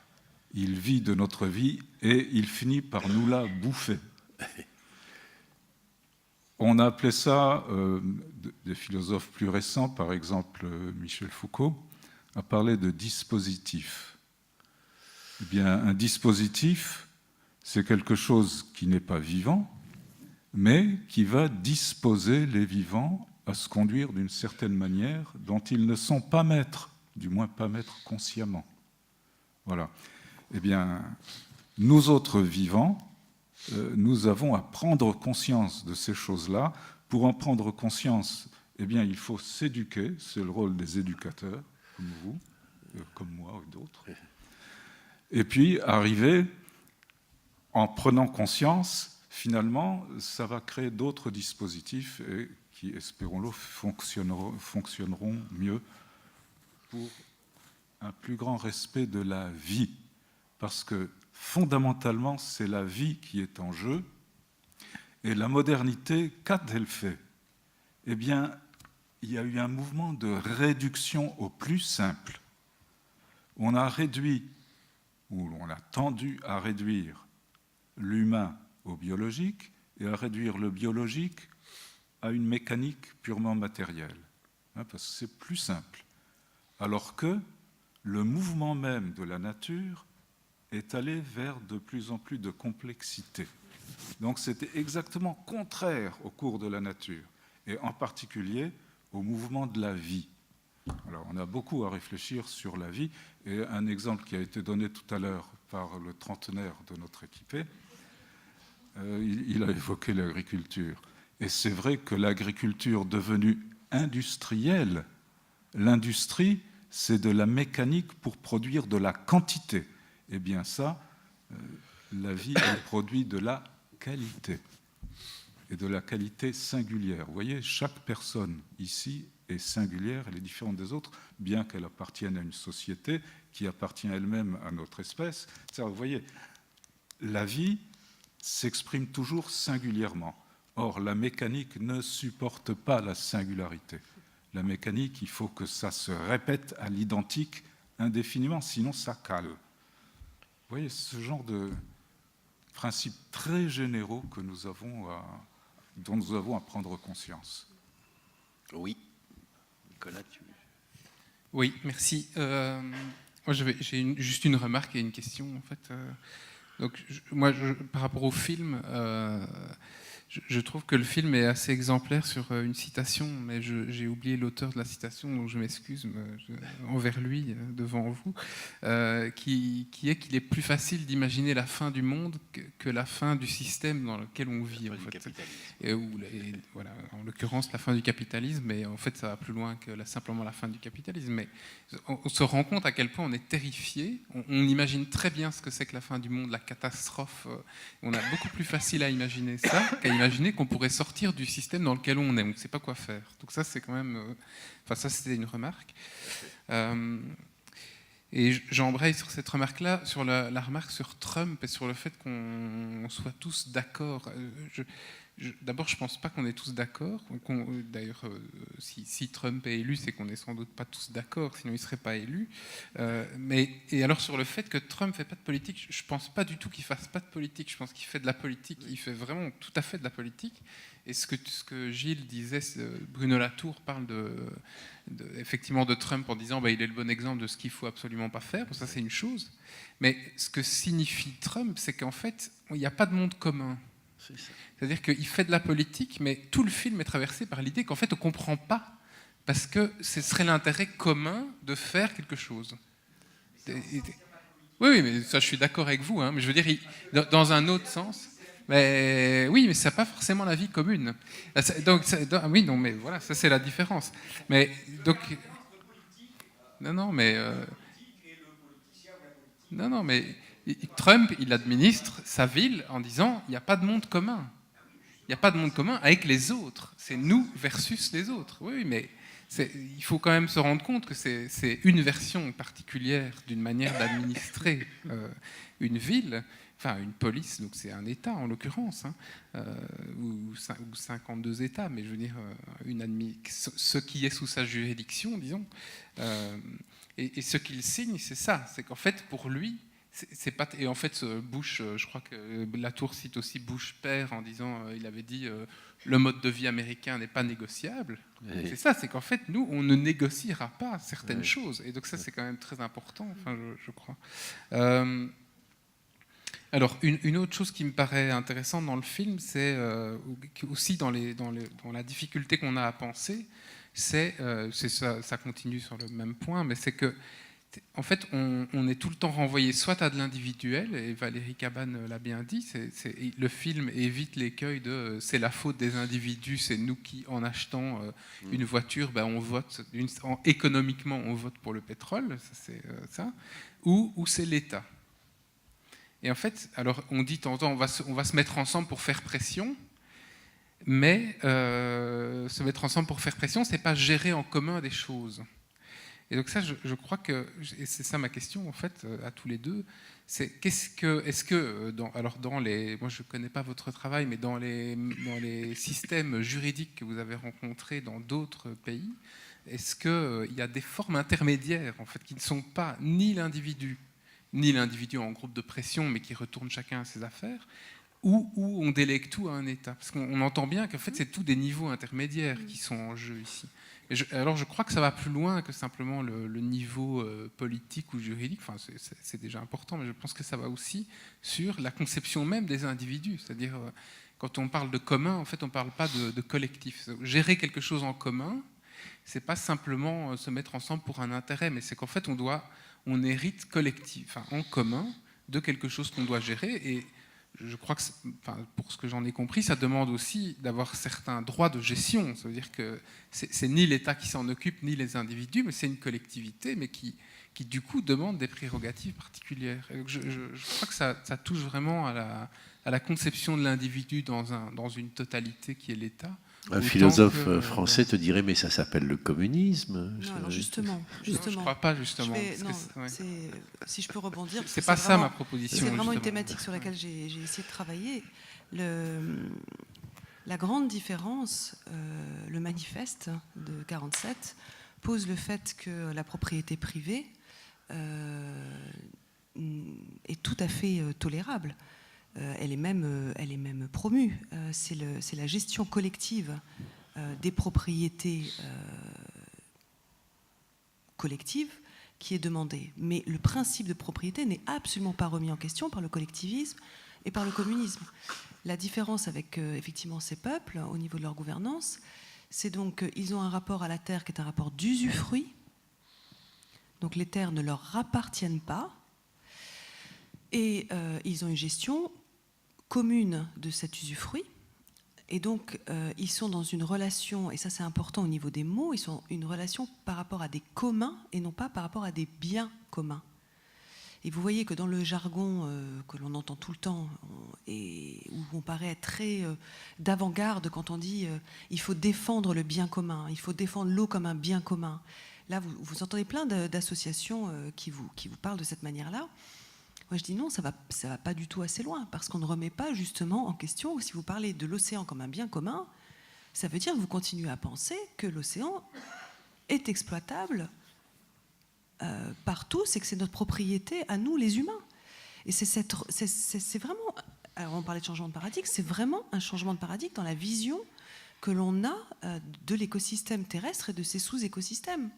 Il vit de notre vie et il finit par nous la bouffer. On a appelé ça, des philosophes plus récents, par exemple Michel Foucault, a parlé de dispositif. Eh bien, un dispositif, c'est quelque chose qui n'est pas vivant, mais qui va disposer les vivants à se conduire d'une certaine manière dont ils ne sont pas maîtres, du moins pas maîtres consciemment. Voilà. Eh bien, nous autres vivants, nous avons à prendre conscience de ces choses-là. Pour en prendre conscience, eh bien, il faut s'éduquer, c'est le rôle des éducateurs, comme vous, comme moi ou d'autres. Et puis, arriver, en prenant conscience, finalement, ça va créer d'autres dispositifs et qui, espérons-le, fonctionneront mieux pour un plus grand respect de la vie. Parce que, fondamentalement, c'est la vie qui est en jeu. Et la modernité, qu'a-t-elle fait? Eh bien, il y a eu un mouvement de réduction au plus simple. On a réduit, ou on a tendu à réduire l'humain au biologique et à réduire le biologique à une mécanique purement matérielle. Parce que c'est plus simple. Alors que le mouvement même de la nature est allé vers de plus en plus de complexité. Donc c'était exactement contraire au cours de la nature, et en particulier au mouvement de la vie. Alors on a beaucoup à réfléchir sur la vie, et un exemple qui a été donné tout à l'heure par le trentenaire de notre équipée, il a évoqué l'agriculture. Et c'est vrai que l'agriculture devenue industrielle, l'industrie, c'est de la mécanique pour produire de la quantité. Eh bien ça, la vie, elle produit de la qualité. et de la qualité singulière. Vous voyez, chaque personne ici est singulière, elle est différente des autres, bien qu'elle appartienne à une société qui appartient elle-même à notre espèce. Vous voyez, la vie s'exprime toujours singulièrement. Or, la mécanique ne supporte pas la singularité. La mécanique, il faut que ça se répète à l'identique indéfiniment, sinon ça cale. Vous voyez, ce genre de principes très généraux que dont nous avons à prendre conscience. Oui. Nicolas, tu... Oui, merci. Moi, j'ai juste une remarque et une question, en fait. Donc, par rapport au film, je trouve que le film est assez exemplaire sur une citation, mais j'ai oublié l'auteur de la citation, donc je m'excuse envers lui, devant vous, qui est qu'il est plus facile d'imaginer la fin du monde que la fin du système dans lequel on vit. En fait. Voilà, en l'occurrence, la fin du capitalisme, mais en fait, ça va plus loin que simplement la fin du capitalisme. Mais on se rend compte à quel point on est terrifié. On imagine très bien ce que c'est que la fin du monde, la catastrophe. On a beaucoup plus facile à imaginer ça qu'à imaginer qu'on pourrait sortir du système dans lequel on est. On ne sait pas quoi faire. Donc ça, c'est quand même... ça, c'était une remarque. Et j'embraye sur cette remarque-là, sur la remarque sur Trump et sur le fait qu'on soit tous d'accord. D'abord, je ne pense pas qu'on est tous d'accord. D'ailleurs, si Trump est élu, c'est qu'on n'est sans doute pas tous d'accord, sinon il ne serait pas élu. Et alors, sur le fait que Trump ne fait pas de politique, je ne pense pas du tout qu'il ne fasse pas de politique. Je pense qu'il fait de la politique. Il fait vraiment tout à fait de la politique. Et ce que Gilles disait, Bruno Latour parle effectivement de Trump en disant il est le bon exemple de ce qu'il ne faut absolument pas faire. Bon, ça, c'est une chose. Mais ce que signifie Trump, c'est qu'en fait, il n'y a pas de monde commun. C'est-à-dire qu'il fait de la politique, mais tout le film est traversé par l'idée qu'en fait, on ne comprend pas, parce que ce serait l'intérêt commun de faire quelque chose. Oui, mais ça, je suis d'accord avec vous, hein, mais je veux dire, dans un autre sens... Mais oui, mais ça n'a pas forcément la vie commune. Oui, non, mais voilà, ça c'est la différence. Mais donc, non, mais Trump, il administre sa ville en disant il n'y a pas de monde commun. Il n'y a pas de monde commun avec les autres. C'est nous versus les autres. Oui, mais il faut quand même se rendre compte que c'est une version particulière d'une manière d'administrer une ville. Enfin, une police, donc c'est un État en l'occurrence, ou 52 États, mais je veux dire, ce qui est sous sa juridiction, disons. Et ce qu'il signe, c'est ça, c'est qu'en fait, pour lui, c'est pas. Et en fait, Bush, je crois que Latour cite aussi Bush père en disant, il avait dit, le mode de vie américain n'est pas négociable. Oui. C'est ça, c'est qu'en fait, nous, on ne négociera pas certaines choses. Et donc ça, c'est quand même très important, enfin, je crois. Alors, une autre chose qui me paraît intéressante dans le film, c'est aussi dans la difficulté qu'on a à penser, c'est ça continue sur le même point, mais c'est que, en fait, on est tout le temps renvoyé soit à de l'individuel, et Valérie Cabane l'a bien dit, le film évite l'écueil de c'est la faute des individus, c'est nous qui, en achetant une voiture, on vote, économiquement, on vote pour le pétrole, c'est ça, ou c'est l'État. Et en fait, alors on dit de temps en temps, on va se mettre ensemble pour faire pression, mais se mettre ensemble pour faire pression, c'est pas gérer en commun des choses. Et donc ça, je crois que, et c'est ça ma question en fait à tous les deux, c'est moi je connais pas votre travail, mais dans les systèmes juridiques que vous avez rencontrés dans d'autres pays, est-ce qu'il y a des formes intermédiaires en fait qui ne sont pas ni l'individu en groupe de pression, mais qui retourne chacun à ses affaires, ou on délègue tout à un État. Parce qu'on entend bien qu'en fait, c'est tous des niveaux intermédiaires qui sont en jeu ici. Alors je crois que ça va plus loin que simplement le niveau politique ou juridique. Enfin, c'est déjà important, mais je pense que ça va aussi sur la conception même des individus. C'est-à-dire, quand on parle de commun, en fait, on ne parle pas de collectif. Gérer quelque chose en commun, c'est pas simplement se mettre ensemble pour un intérêt, mais c'est qu'en fait, on hérite collectif, en commun, de quelque chose qu'on doit gérer. Et je crois que, pour ce que j'en ai compris, ça demande aussi d'avoir certains droits de gestion. Ça veut dire que c'est ni l'État qui s'en occupe, ni les individus, mais c'est une collectivité, mais qui du coup demande des prérogatives particulières. Et donc je crois que ça touche vraiment à à la conception de l'individu dans une totalité qui est l'État. Un philosophe français te dirait, mais ça s'appelle le communisme. Non, alors justement. Je ne crois pas, justement. Si je peux rebondir. C'est pas ça ma proposition. C'est vraiment une thématique sur laquelle j'ai essayé de travailler. La grande différence, le manifeste de 1947 pose le fait que la propriété privée est tout à fait tolérable. Elle est même promue. C'est la gestion collective des propriétés collectives qui est demandée. Mais le principe de propriété n'est absolument pas remis en question par le collectivisme et par le communisme. La différence avec effectivement ces peuples au niveau de leur gouvernance, c'est donc qu'ils ont un rapport à la terre qui est un rapport d'usufruit. Donc les terres ne leur appartiennent pas. Et ils ont une gestion commune de cet usufruit. Et donc, ils sont dans une relation, et ça c'est important au niveau des mots, ils sont une relation par rapport à des communs et non pas par rapport à des biens communs. Et vous voyez que dans le jargon que l'on entend tout le temps, et où on paraît être très d'avant-garde quand on dit il faut défendre le bien commun, il faut défendre l'eau comme un bien commun. Là, vous entendez plein d'associations qui vous parlent de cette manière-là. Moi, je dis non, ça va pas du tout assez loin, parce qu'on ne remet pas justement en question, si vous parlez de l'océan comme un bien commun, ça veut dire que vous continuez à penser que l'océan est exploitable par tous et que c'est notre propriété à nous, les humains. Et c'est vraiment, alors on parlait de changement de paradigme, c'est vraiment un changement de paradigme dans la vision que l'on a de l'écosystème terrestre et de ses sous-écosystèmes.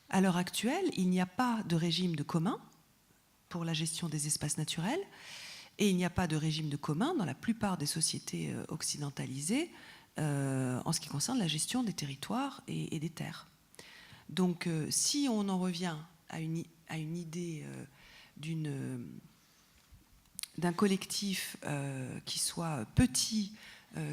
À l'heure actuelle, il n'y a pas de régime de commun pour la gestion des espaces naturels, et il n'y a pas de régime de commun dans la plupart des sociétés occidentalisées en ce qui concerne la gestion des territoires et des terres. Donc si on en revient à une idée d'un collectif qui soit petit,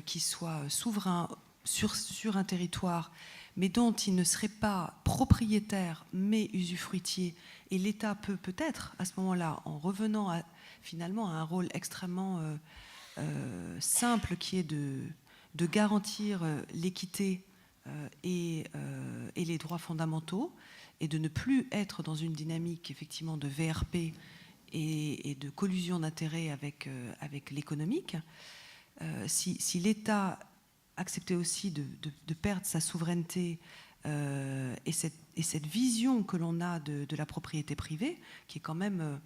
qui soit souverain sur un territoire, mais dont il ne serait pas propriétaire, mais usufruitier. Et l'État peut-être, à ce moment-là, en revenant finalement à un rôle extrêmement simple, qui est de garantir l'équité et les droits fondamentaux, et de ne plus être dans une dynamique, effectivement, de VRP et de collusion d'intérêts avec l'économique. Si l'État accepter aussi de perdre sa souveraineté et cette vision que l'on a de la propriété privée, qui est quand même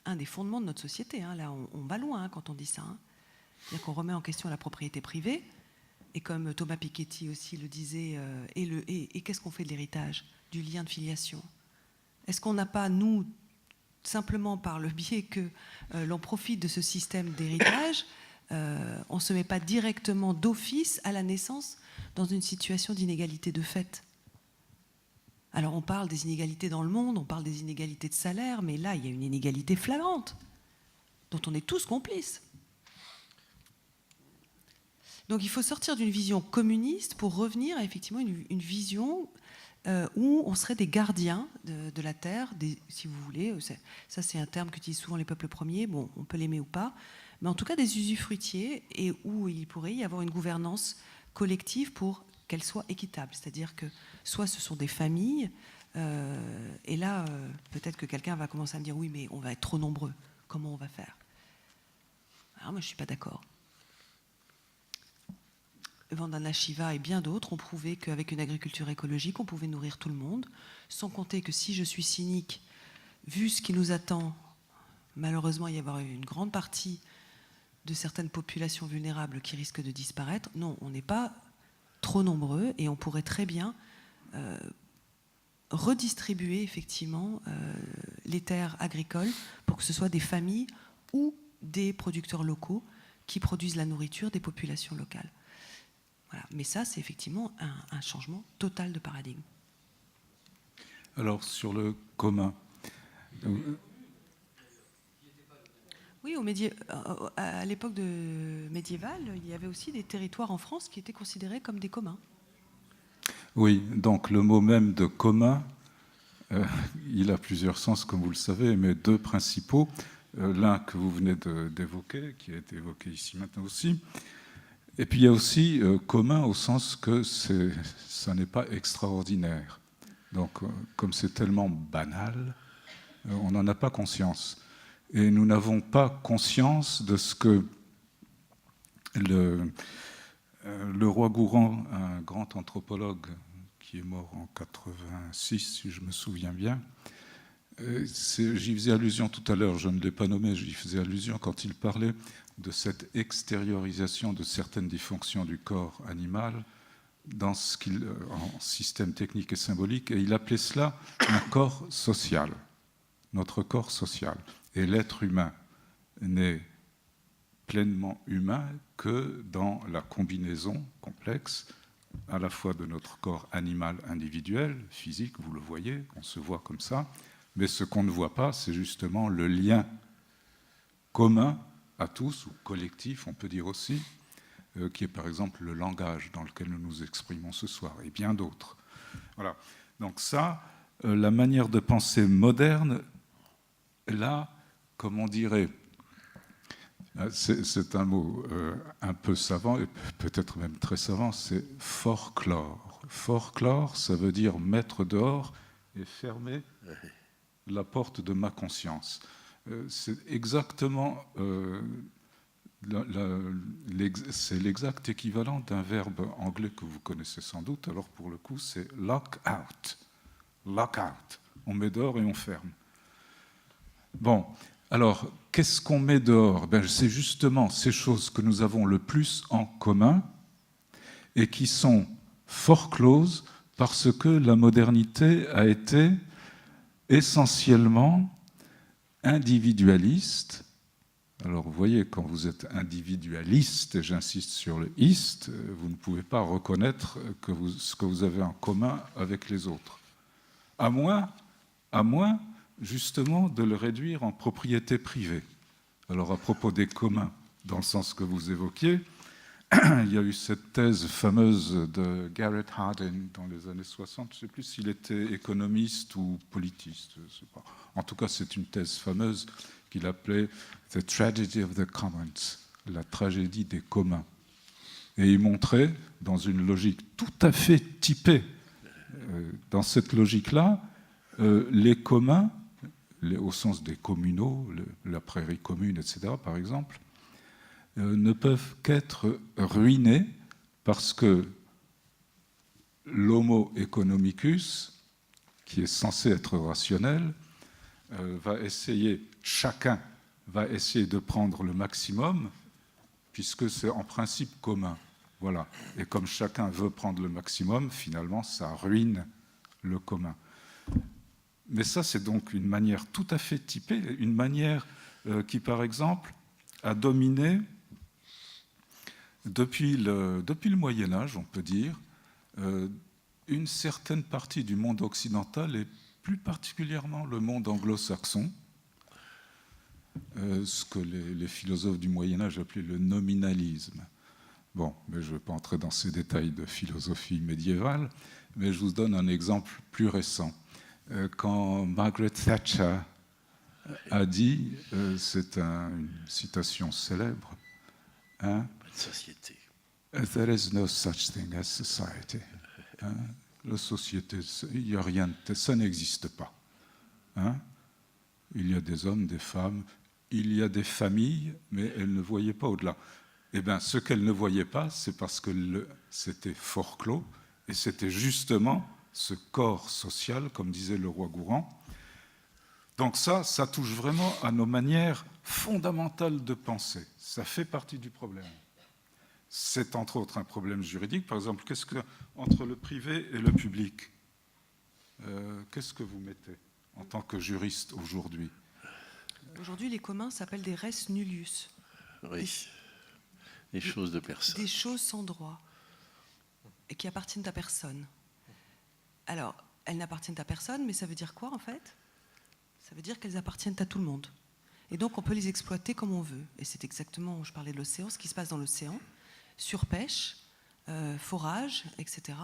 un des fondements de notre société. Hein. Là, on va loin quand on dit ça. Hein. C'est-à-dire qu'on remet en question la propriété privée, et comme Thomas Piketty aussi le disait, et qu'est-ce qu'on fait de l'héritage, du lien de filiation? Est-ce qu'on n'a pas, nous, simplement par le biais que l'on profite de ce système d'héritage, on ne se met pas directement d'office à la naissance dans une situation d'inégalité de fait? Alors on parle des inégalités dans le monde, on parle des inégalités de salaire, mais là il y a une inégalité flagrante dont on est tous complices. Donc il faut sortir d'une vision communiste pour revenir à effectivement une vision où on serait des gardiens de la terre, si vous voulez. Ça c'est un terme qu'utilisent souvent les peuples premiers, bon, on peut l'aimer ou pas, mais en tout cas des usufruitiers, et où il pourrait y avoir une gouvernance collective pour qu'elle soit équitable. C'est-à-dire que soit ce sont des familles, et là, peut-être que quelqu'un va commencer à me dire « oui, mais on va être trop nombreux, comment on va faire ?» Alors moi, je ne suis pas d'accord. Vandana Shiva et bien d'autres ont prouvé qu'avec une agriculture écologique, on pouvait nourrir tout le monde, sans compter que si je suis cynique, vu ce qui nous attend, malheureusement, il y avoir une grande partie de certaines populations vulnérables qui risquent de disparaître. Non, on n'est pas trop nombreux et on pourrait très bien redistribuer effectivement les terres agricoles pour que ce soit des familles ou des producteurs locaux qui produisent la nourriture des populations locales. Voilà. Mais ça, c'est effectivement un changement total de paradigme. Alors, sur le commun... Oui, à l'époque médiévale, il y avait aussi des territoires en France qui étaient considérés comme des communs. Oui, donc le mot même de commun, il a plusieurs sens, comme vous le savez, mais deux principaux. l'un que vous venez d'évoquer, qui a été évoqué ici maintenant aussi. Et puis il y a aussi commun au sens que ça n'est pas extraordinaire. Donc comme c'est tellement banal, on n'en a pas conscience. Et nous n'avons pas conscience de ce que le Roi-Gourhan, un grand anthropologue qui est mort en 86, si je me souviens bien, j'y faisais allusion tout à l'heure, je ne l'ai pas nommé, j'y faisais allusion quand il parlait de cette extériorisation de certaines des fonctions du corps animal en système technique et symbolique, et il appelait cela un corps social, notre corps social. Et l'être humain n'est pleinement humain que dans la combinaison complexe à la fois de notre corps animal individuel, physique, vous le voyez, on se voit comme ça, mais ce qu'on ne voit pas, c'est justement le lien commun à tous, ou collectif, on peut dire aussi, qui est par exemple le langage dans lequel nous nous exprimons ce soir, et bien d'autres. Voilà. Donc ça, la manière de penser moderne, là, comme on dirait, c'est un mot un peu savant, et peut-être même très savant, c'est folklore. Folklore, ça veut dire mettre dehors et fermer la porte de ma conscience. C'est exactement c'est l'exact équivalent d'un verbe anglais que vous connaissez sans doute. Alors pour le coup, c'est lock out. Lock out. On met dehors et on ferme. Bon, alors qu'est-ce qu'on met dehors? C'est justement ces choses que nous avons le plus en commun et qui sont fort closes parce que la modernité a été essentiellement individualiste. Alors vous voyez, quand vous êtes individualiste, et j'insiste sur le « ist », vous ne pouvez pas reconnaître ce que vous avez en commun avec les autres. À moins justement de le réduire en propriété privée. Alors à propos des communs, dans le sens que vous évoquiez, il y a eu cette thèse fameuse de Garrett Hardin dans les années 60, je ne sais plus s'il était économiste ou politiste, je ne sais pas. En tout cas, c'est une thèse fameuse qu'il appelait « The Tragedy of the Commons », la tragédie des communs. Et il montrait, dans une logique tout à fait typée, dans cette logique-là, les communs, au sens des communaux, la prairie commune, etc., par exemple, ne peuvent qu'être ruinés parce que l'homo economicus, qui est censé être rationnel, chacun va essayer de prendre le maximum, puisque c'est en principe commun. Voilà. Et comme chacun veut prendre le maximum, finalement, ça ruine le commun. Mais ça, c'est donc une manière tout à fait typée, une manière qui, par exemple, a dominé depuis le Moyen-Âge, on peut dire, une certaine partie du monde occidental et plus particulièrement le monde anglo-saxon, ce que les philosophes du Moyen-Âge appelaient le nominalisme. Bon, mais je ne vais pas entrer dans ces détails de philosophie médiévale, mais je vous donne un exemple plus récent. Quand Margaret Thatcher a dit, c'est une citation célèbre, hein, société. There is no such thing as society. Hein, la société, il n'y a rien, ça n'existe pas. Hein, il y a des hommes, des femmes, il y a des familles, mais elle ne voyait pas au-delà. Eh bien, ce qu'elle ne voyait pas, c'est parce que c'était fort clos, et c'était justement ce corps social, comme disait le Roi-Gourhan. Donc ça touche vraiment à nos manières fondamentales de penser. Ça fait partie du problème. C'est entre autres un problème juridique. Par exemple, qu'est-ce que entre le privé et le public, qu'est-ce que vous mettez en tant que juriste aujourd'hui? Aujourd'hui, les communs s'appellent des res nullius. Oui, des choses de personne. Des choses sans droit et qui appartiennent à personne. Alors, elles n'appartiennent à personne, mais ça veut dire quoi en fait? Ça veut dire qu'elles appartiennent à tout le monde. Et donc on peut les exploiter comme on veut. Et c'est exactement, je parlais de l'océan, ce qui se passe dans l'océan, surpêche, forage, etc.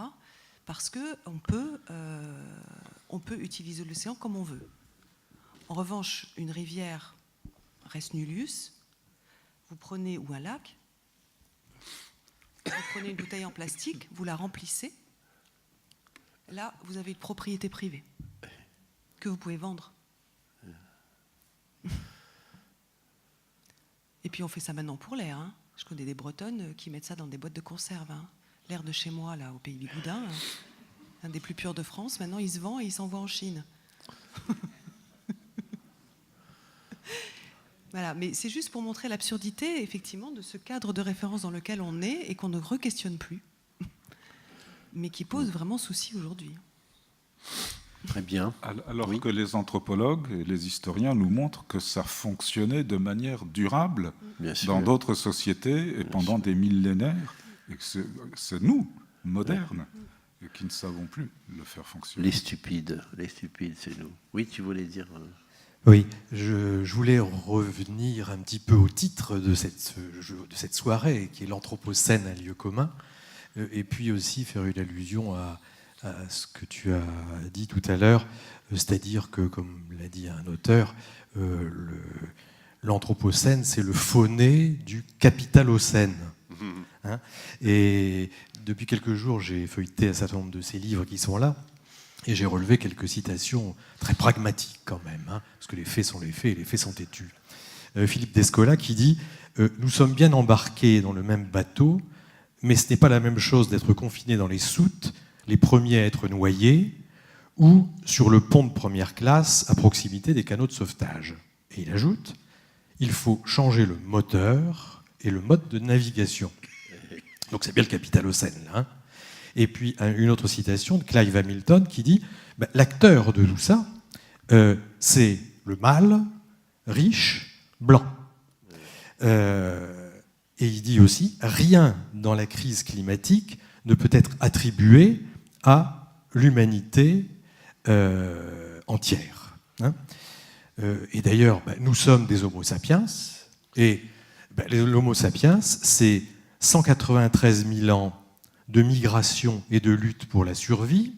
Parce qu'on peut utiliser l'océan comme on veut. En revanche, une rivière res nullius, vous prenez, ou un lac, vous prenez une bouteille en plastique, vous la remplissez, là, vous avez une propriété privée que vous pouvez vendre. Et puis on fait ça maintenant pour l'air. Hein. Je connais des Bretonnes qui mettent ça dans des boîtes de conserve. Hein. L'air de chez moi, là, au Pays Bigoudin, un des plus purs de France, maintenant il se vend et il s'envoie en Chine. Voilà, mais c'est juste pour montrer l'absurdité, effectivement, de ce cadre de référence dans lequel on est et qu'on ne re-questionne plus, mais qui pose vraiment souci aujourd'hui. Très bien. Alors Oui. que les anthropologues et les historiens nous montrent que ça fonctionnait de manière durable Bien sûr. dans d'autres sociétés et pendant des millénaires, et que c'est nous, modernes, et qui ne savons plus le faire fonctionner. Les stupides, c'est nous. Oui, tu voulais dire... Oui, je voulais revenir un petit peu au titre de cette soirée, qui est l'Anthropocène, un lieu commun, et puis aussi faire une allusion à ce que tu as dit tout à l'heure, c'est-à-dire que, comme l'a dit un auteur, l'Anthropocène, c'est le fauné du Capitalocène. Hein, et depuis quelques jours, j'ai feuilleté un certain nombre de ces livres qui sont là, et j'ai relevé quelques citations très pragmatiques quand même, hein, parce que les faits sont les faits et les faits sont têtus. Philippe Descola qui dit « Nous sommes bien embarqués dans le même bateau, mais ce n'est pas la même chose d'être confinés dans les soutes, les premiers à être noyés, ou sur le pont de première classe à proximité des canaux de sauvetage. » Et il ajoute « Il faut changer le moteur et le mode de navigation. » Donc c'est bien le Capitalocène, là. Hein. Et puis une autre citation de Clive Hamilton qui dit l'acteur de tout ça, c'est le mâle, riche, blanc. Et il dit aussi rien dans la crise climatique ne peut être attribué à l'humanité entière. Hein. Et d'ailleurs, nous sommes des Homo sapiens, et l'Homo sapiens, c'est 193 000 ans de migration et de lutte pour la survie,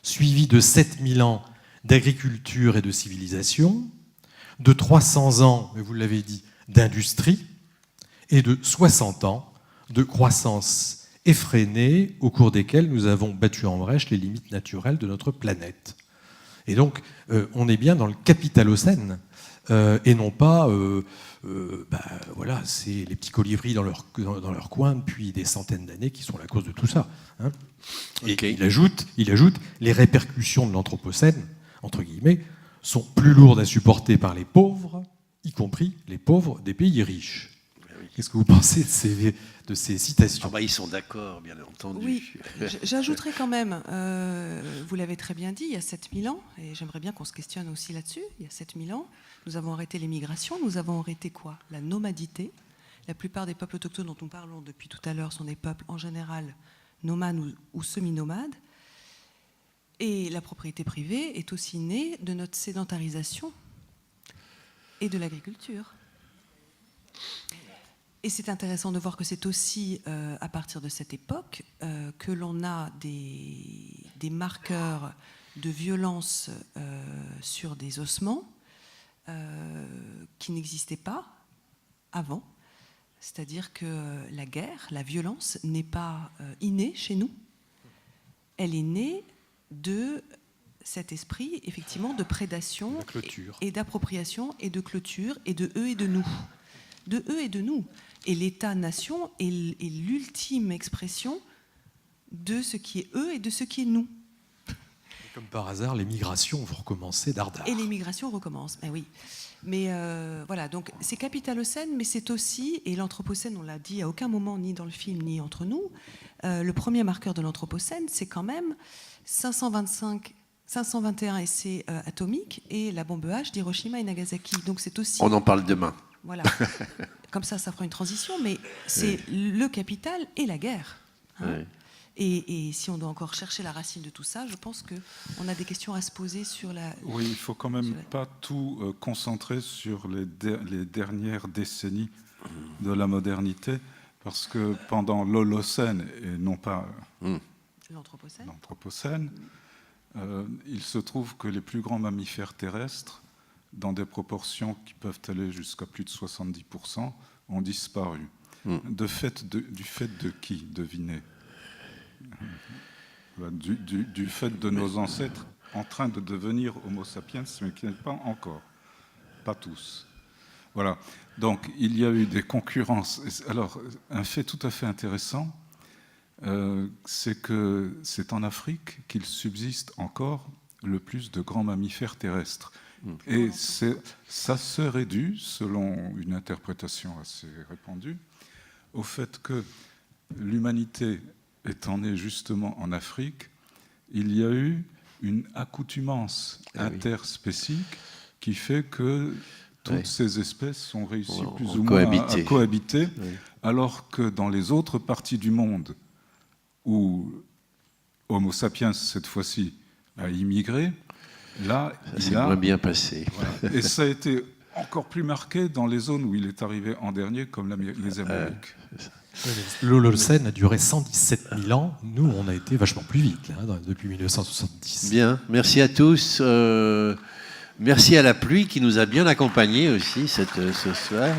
suivi de 7000 ans d'agriculture et de civilisation, de 300 ans, vous l'avez dit, d'industrie, et de 60 ans de croissance effrénée au cours desquels nous avons battu en brèche les limites naturelles de notre planète. Et donc, on est bien dans le Capitalocène, et non pas... voilà, c'est les petits colibris dans leur coin depuis des centaines d'années qui sont la cause de tout ça. Hein. Et Okay. il ajoute, les répercussions de l'Anthropocène, entre guillemets, sont plus lourdes à supporter par les pauvres, y compris les pauvres des pays riches. Qu'est-ce que vous pensez de ces citations ? Ils sont d'accord, bien entendu. Oui, j'ajouterais quand même, vous l'avez très bien dit, il y a 7000 ans, et j'aimerais bien qu'on se questionne aussi là-dessus, il y a 7000 ans, nous avons arrêté les migrations, nous avons arrêté quoi ? La nomadité. La plupart des peuples autochtones dont nous parlons depuis tout à l'heure sont des peuples en général nomades ou semi-nomades. Et la propriété privée est aussi née de notre sédentarisation et de l'agriculture. Et c'est intéressant de voir que c'est aussi à partir de cette époque que l'on a des marqueurs de violence sur des ossements qui n'existaient pas avant. C'est-à-dire que la guerre, la violence, n'est pas innée chez nous. Elle est née de cet esprit, effectivement, de prédation et d'appropriation et de clôture et de eux et de nous. De eux et de nous. Et l'État-nation est l'ultime expression de ce qui est eux et de ce qui est nous. Comme par hasard, les migrations vont recommencer dardard. Et les migrations recommencent, ben oui. Mais voilà, donc c'est Capitalocène, mais c'est aussi, et l'Anthropocène, on l'a dit à aucun moment, ni dans le film, ni entre nous, le premier marqueur de l'Anthropocène, c'est quand même 521 essais atomiques et la bombe H d'Hiroshima et Nagasaki. Donc c'est aussi... On en parle demain. Voilà. Comme ça fera une transition, mais c'est le capital et la guerre. Hein. Ouais. Et si on doit encore chercher la racine de tout ça, je pense qu'on a des questions à se poser sur la... Oui, il ne faut quand même pas tout concentrer sur les dernières décennies de la modernité, parce que pendant l'Holocène, et non pas l'Anthropocène, il se trouve que les plus grands mammifères terrestres dans des proportions qui peuvent aller jusqu'à plus de 70%, ont disparu. Du fait de qui, devinez? Du fait de nos ancêtres en train de devenir Homo sapiens, mais qui n'est pas encore. Pas tous. Voilà. Donc, il y a eu des concurrences. Alors, un fait tout à fait intéressant, c'est que c'est en Afrique qu'il subsiste encore le plus de grands mammifères terrestres. Et ça serait dû, selon une interprétation assez répandue, au fait que l'humanité étant née justement en Afrique, il y a eu une accoutumance interspécique qui fait que toutes ces espèces ont réussi plus ou moins à cohabiter, alors que dans les autres parties du monde où Homo sapiens, cette fois-ci, a immigré, là, c'est moins bien passé. Voilà. Et ça a été encore plus marqué dans les zones où il est arrivé en dernier, comme les Amériques. L'Holocène a duré 117 000 ans. Nous, on a été vachement plus vite, là, depuis 1970. Bien, merci à tous. Merci à la pluie qui nous a bien accompagnés aussi ce soir.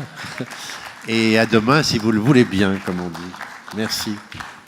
Et à demain, si vous le voulez bien, comme on dit. Merci.